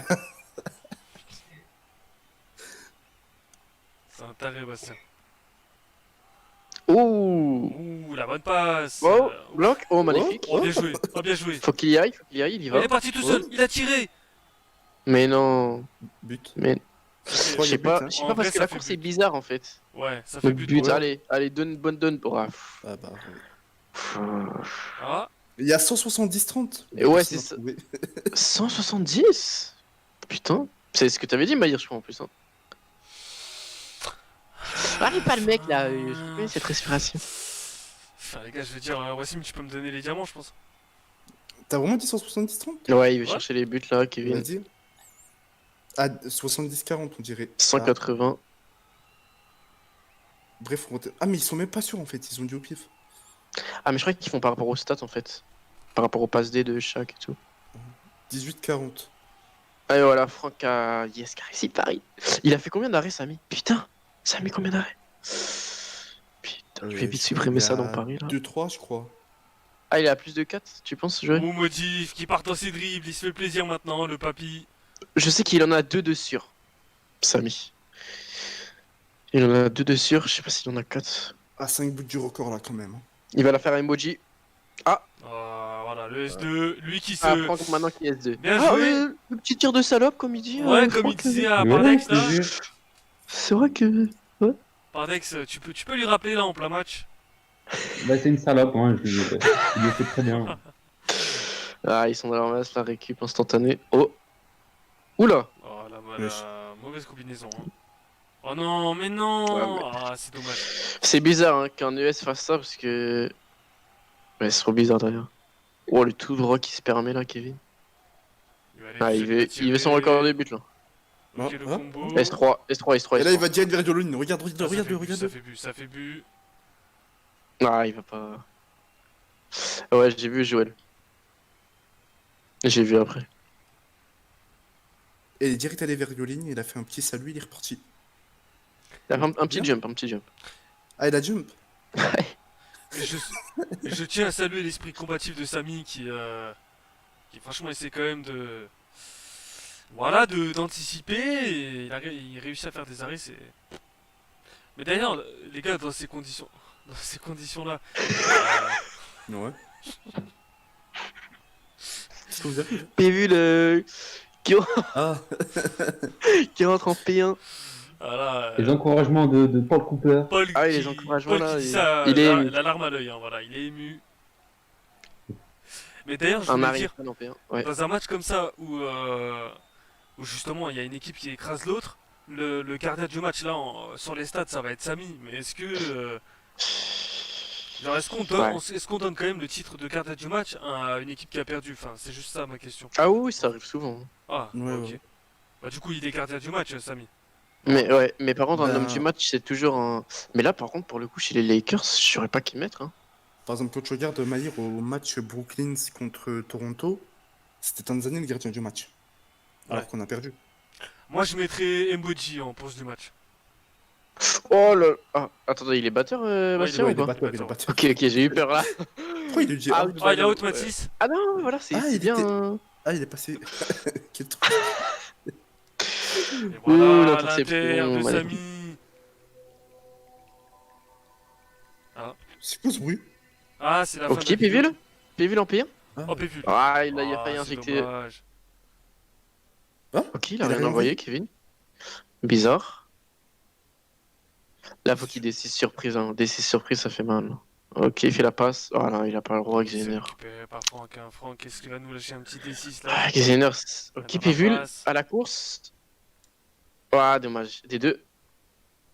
C'est un taré, Bastien. Oh, Ouh, la bonne passe. oh, bloc, oh, magnifique. Oh, bien joué, oh, bien joué. Faut qu'il y aille, il y Il va. est parti tout seul, il a tiré. Mais non, But. mais Ça je crois sais qu'il y a but, pas, hein. je sais En pas vrai, parce que ça la fait course but. est bizarre en fait. Ouais, ça Le fait but. but, Ouais. allez, donne, bonne donne. Oh, Ah bah, Ah, il y a 170-30. Et ouais, Personne c'est n'a ça. trouvé. 170. Putain, c'est ce que t'avais dit, Maïr, je crois en plus. Hein. Allez, pas le mec là, je reconnais cette respiration. Enfin, les gars, je veux dire, Wassim, tu peux me donner les diamants, je pense. T'as vraiment dit 170-30? Ouais, il veut Ouais. chercher les buts là, Kevin. Vas-y. Ah, 70-40, on dirait. 180. Bref, ah, mais ils sont même pas sûrs en fait, ils ont dit au pif. Ah, mais je crois qu'ils font par rapport aux stats en fait. Par rapport au pass D de chaque et tout. 18-40. Allez, voilà, Franck a. Yes, car ici Paris. Il a fait combien d'arrêts, Samy? Putain, Samy, combien d'arrêts? Putain, je vais vite supprimer ça dans Paris là. 2-3, je crois. Ah, il a plus de 4, tu penses, Joël? Moumodif qui part dans ses dribbles, il se fait plaisir maintenant, le papy. Je sais qu'il en a 2 de sûr, Samy. Il en a 2 de sûr, je sais pas s'il en a 4. À 5 bouts du record là quand même. Hein. Il va la faire à emoji. Voilà, le S2, lui qui se... Ah, Franck maintenant qui est S2. Bien Ah, joué. le petit tir de salope, comme il dit. Ouais, comme il Franck, disait à Ouais, Pardex, je te là. jure. C'est vrai que. Pardex, tu peux lui rappeler, là, en plein match. Bah, c'est une salope, hein, je le sais très bien. Ah, ils sont dans leur masse, la récup instantanée. Oh. Oula. Oh, Wesh. la mauvaise combinaison. Hein. Oh non, mais non. Ouais, mais- Ah, c'est dommage. C'est bizarre hein, qu'un ES fasse ça parce que. Ouais, c'est trop bizarre d'ailleurs. Oh, le tout droit qui se permet là, Kevin. Ah, il veut son record de but là. Ok, Ah, le ah. combo. S3, S3, S3. Et là il S3. va direct vers Diolone. Regarde, Ah, ça regarde, fait but, regarde. ça fait but, ça fait but. Ah, il va pas. Ouais, j'ai vu Joël. J'ai vu après. Et il est direct allé vers Diolone, il a fait un petit salut, il est reparti. Il a fait un petit Bien. jump, un petit jump. Ah, il a jump. Et je tiens à saluer l'esprit combatif de Samy qui franchement essaie quand même de voilà d'anticiper et il réussit à faire des arrêts c'est mais d'ailleurs les gars dans ces conditions là Ouais. Qu'est-ce que vous avez fait T'as vu le. Ah, Qui rentre en P1. voilà, Les encouragements de Paul Cooper. Ah oui, les encouragements, Paul là, qui dit il- ça il est ému. la larme à l'œil hein, voilà il est ému mais d'ailleurs je Un voulais arrière dire en P1. Ouais. dans un match comme ça où justement il y a une équipe qui écrase l'autre, le gardien du match là sur les stats ça va être Samy, mais est-ce que genre est-ce qu'on donne quand même le titre de gardien du match à une équipe qui a perdu? Enfin c'est juste ça ma question. Ah oui, ça arrive souvent. Ah Ouais, ok. ouais. Bah du coup il est gardien du match Samy. Mais ouais, mais par contre, un Ben- homme du match, c'est toujours un. Mais là, par contre, pour le coup, chez les Lakers, je saurais pas qui mettre. Hein. par exemple, quand tu regardes Maïr au match Brooklyn contre Toronto, c'était Tanzanie le gardien du match. Alors Ouais. qu'on a perdu. Moi je mettrais Mboji en pause du match. Oh là. Ah, attendez, il est batteur, Ouais, Bastien, Ouais, ou il est pas batteur, il est Attends. batteur. Ok, ok, j'ai eu peur là. Pourquoi il lui dit Ah, out Ah il a out ouais. Matisse. Ah non, voilà, c'est Ah, c'est il bien. était- hein. Ah, il est passé. Quel truc. Et Ouh, voilà l'interception, l'inter de magnifique. Samy. C'est quoi ce bruit? Ah c'est la fin Ok, de la vidéo. Péville Péville en P1 Ah, Oh Péville. Ah, il a failli Ah, c'est injecter. dommage. Ok, il a Il a rien rien envoyé, Kevin. Bizarre. Là, faut qu'il D6 surprise. Hein. D6 surprise, ça fait mal. Ok, il fait la passe. Oh non, il a pas le droit, C'est Xener. récupéré par Franck. Hein. Franck, est-ce qu'il va nous lâcher un petit D6 là? Ah, Xener. Ok, La Péville passe. à la course. Ah, dommage. D2.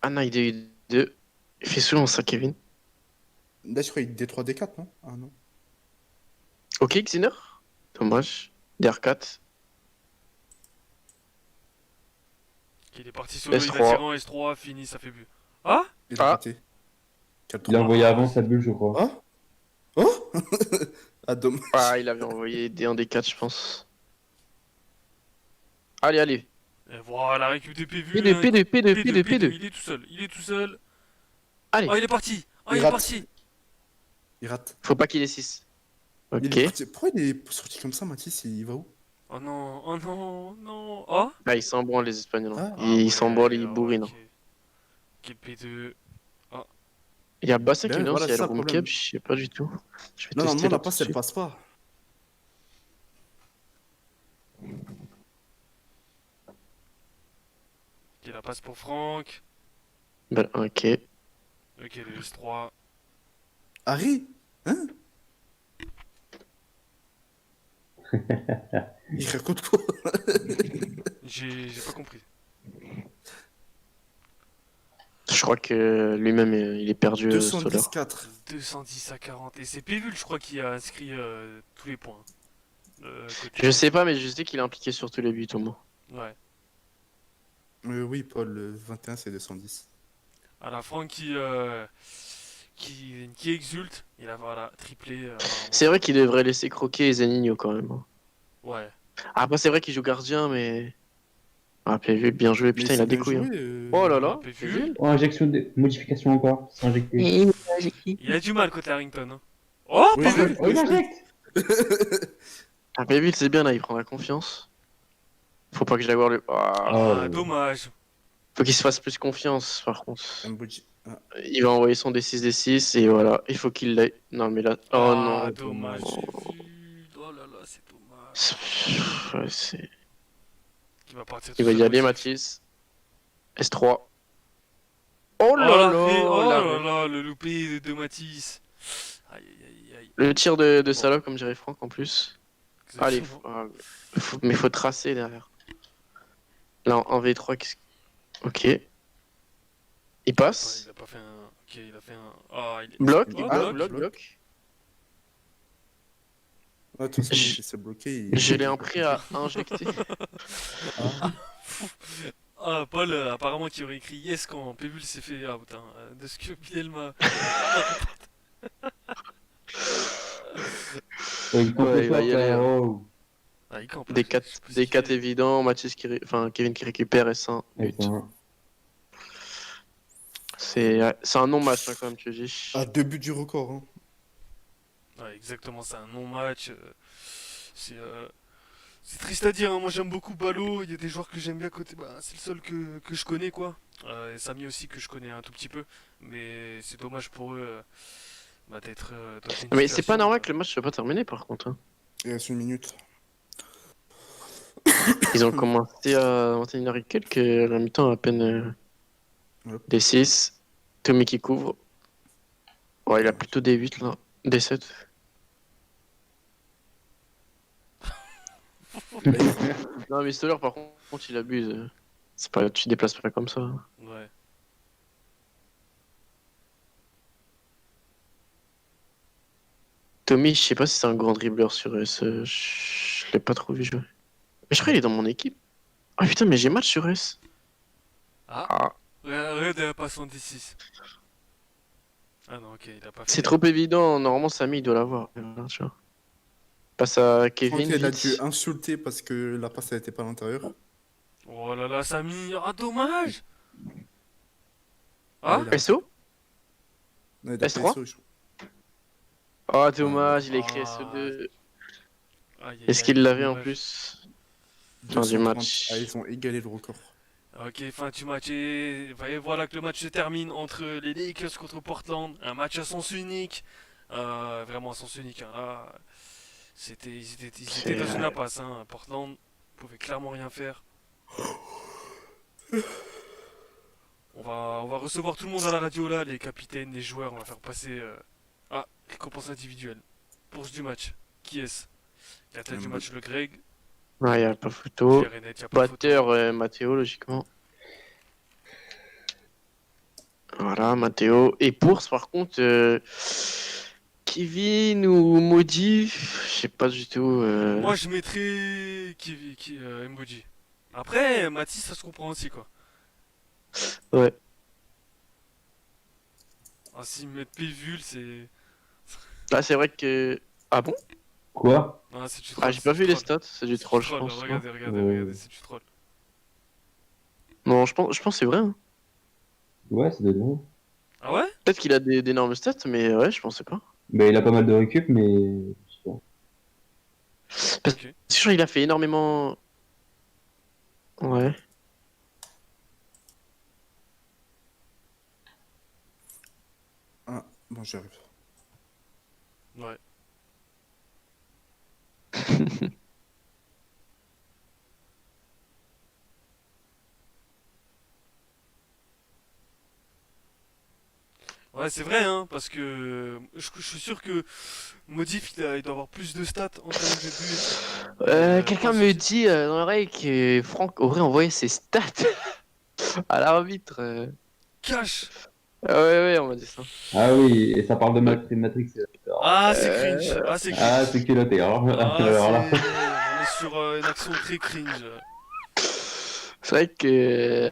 Ah non, il D2. Il fait souvent ça, Kevin. Là, je crois qu'il est D3, D4, non? Ah non. Ok, Xener. Dommage. DR4. Il est parti sur le, il S3. va tirer en S3, fini, ça fait but. Ah? Il a Ah. raté. Quel Il a trou. envoyé avant sa bulle, je crois. Ah? Oh? Ah, dommage. Ah, il avait envoyé D1, D4, je pense. Allez, allez. Et voilà, récup de PV. P2, P2, P2, P2, P2. Il est tout seul, il est tout seul. Allez. Oh, il est parti. Oh, Il il est rate. parti. Il rate. Faut pas qu'il ait 6. Il Ok. est parti. Pourquoi il est sorti comme ça, Mathis? Il va où? Oh non, oh non, non. Oh? Ah, ils s'en branlent, les Espagnols. hein. Ah. Ils s'en branlent, ils ah ouais, bourrinent. ok. Ok, P2. Il y a Bastien qui Ben, me demande voilà, s'il y a c'est le ça le room problème. cap, je sais pas du tout. Je vais Non, tester normalement, là la tout passe, de elle suite. passe pas. Ok, la passe pour Franck. Ben, ok. Ok, le S3. Harry? Hein? Il raconte quoi? J'ai pas compris. Je crois que lui-même, il est perdu, Soler. 210-4. 210 à 40. Et c'est Pévul, je crois, qui a inscrit tous les points. Côté- Je sais pas, mais je sais qu'il est impliqué sur tous les buts au moins. Ouais. Oui, Paul, 21, c'est 210. Alors Franck qui exulte, il a voilà, triplé. C'est vrai qu'il devrait laisser croquer Zaninho quand même. hein. Ouais. Après, c'est vrai qu'il joue gardien, mais. Ah, PV, bien joué. Putain, Mais il a c'est des bien couilles. hein. joué, Oh là là. PV. PV. Oh, injection de modification encore. C'est injecté. Il a du mal côté Harrington. Hein. Oh, Oui, pas vu. Oh, il injecte. Ah, Péville, c'est bien là, il prend la confiance. Faut pas que j'aille voir le. Ah, dommage. Faut qu'il se fasse plus confiance, par contre. Mboji. Ah, Il va envoyer son D6 D6 et voilà, il faut qu'il l'aille. Non, mais là. Oh Ah, non. dommage, dommage. j'ai vu. Oh là là, c'est dommage. Ouais, c'est. Il va partir Il tout va y seul aller, aussi. Mathis. S3. Oh Oh là l'arrêt, là, oh là l'arrêt. là, le loupé de Matisse. Aïe aïe aïe aïe. Le tir de salope, comme dirait Franck en plus. Allez, Exactement. mais faut tracer derrière. Là, en V3, qu'est-ce que. Ok. Il Il passe. a pas fait un. Ok, il a fait un. Ah, il est. Bloc, Oh, Ah, bloc. bloc, bloc. bloc. de toute façon, Je- il s'est bloqué. Je l'ai appris à injecter. Ah, Ah, Paul, apparemment, qui aurait écrit yes quand Pévul s'est fait. Ah putain, de ce que Biel m'a. Il compte Ouais, il va fort, y aller, hein. frérot. Ah, il campe. Des là, 4 je sais pas des si quatre tu- évidents, Mathis qui enfin Kevin qui récupère S1 but. Putain. C'est un non-match hein, quand même, tu dis. à 2 buts du record. Hein. Ouais, exactement, c'est un non-match. C'est c'est triste à dire, hein. Moi j'aime beaucoup Ballot, il y a des joueurs que j'aime bien côté. Bah, c'est le seul que je connais quoi. Et Samy aussi que je connais un tout petit peu. Mais c'est dommage pour eux bah, d'être dans une Mais c'est pas situation, normal que le match soit pas terminé par contre, hein. Il reste 1 minute. Ils ont commencé à 21h et quelques, à la mi-temps à peine Hop. des 6. Tommy qui couvre. Ouais, il a plutôt des 8 là. Des 7. Non mais Stoller par contre il abuse. C'est pas, tu te déplaces pas comme ça. Ouais. Tommy, je sais pas si c'est un grand dribbleur sur S. Je l'ai pas trop vu jouer. Mais je crois qu'il est dans mon équipe. Ah putain, mais j'ai match sur S. Ah, Ah, Red a pas son D6. Ah non, ok, il a pas fait. c'est trop évident. Normalement, Samy il doit l'avoir. Voilà, tu vois. Passe à Kevin. Il a Vite. dû insulter parce que la passe elle était pas à l'intérieur. Oh là là, Samy, ah dommage! Ah, Ah? il a- SO. Non, il a S3? PSO, je crois. Oh, dommage, il a écrit Ah. SO2. Aïe, aïe, Est-ce aïe, qu'il l'avait en dommage. plus? Fin du 230. match. Ah, ils ont égalé le record. Ok, fin du match et voilà que le match se termine entre les Lakers contre Portland, un match à sens unique, vraiment à sens unique. Hein. Là, ils étaient dans une impasse. Hein. Portland pouvait clairement rien faire. On va recevoir tout le monde à la radio là, les capitaines, les joueurs. On va faire passer récompense individuelle. Bourse du match. Qui est-ce? La tête du match, le Greg. Ouais, y a pas photo. Claire et net, y a pas photo. Batteur, Matteo, logiquement. Voilà, Matteo. Et bourse, par contre, Kevin ou Maudit, je sais pas du tout. Moi je mettrais Mboji. Après, Mathis ça se comprend aussi quoi. Ouais. Ah, s'ils mettent Pévul, c'est. Là, c'est vrai que. Ah bon? Quoi? Ah, c'est du troll. Ah, j'ai pas c'est vu du les troll. stats, c'est du C'est troll, du je pense. Regardez, regardez, Ouais. regardez, c'est du troll. Non, je pense que c'est vrai. Hein. Ouais, c'est de vrai. Ah ouais? Peut-être qu'il a d'énormes stats, mais ouais, je pensais pas. Bah, il a pas mal de récup, mais. Je sais pas. Parce Ok. C'est sûr, il a fait énormément. Ouais. Ah, bon, j'arrive. Ouais. Ouais, c'est vrai, hein, parce que je suis sûr que Modif, il doit avoir plus de stats en termes de but. Quelqu'un pas me sûr. dit dans l'oreille que Franck aurait envoyé ses stats à l'arbitre. Cash! Ah ouais, on m'a dit ça. Ah oui, et ça parle de Matrix. Ah, c'est cringe! Ah, c'est Ah, cringe! c'est culotté, hein. Ah, Alors là. on est sur une action très cringe. C'est vrai que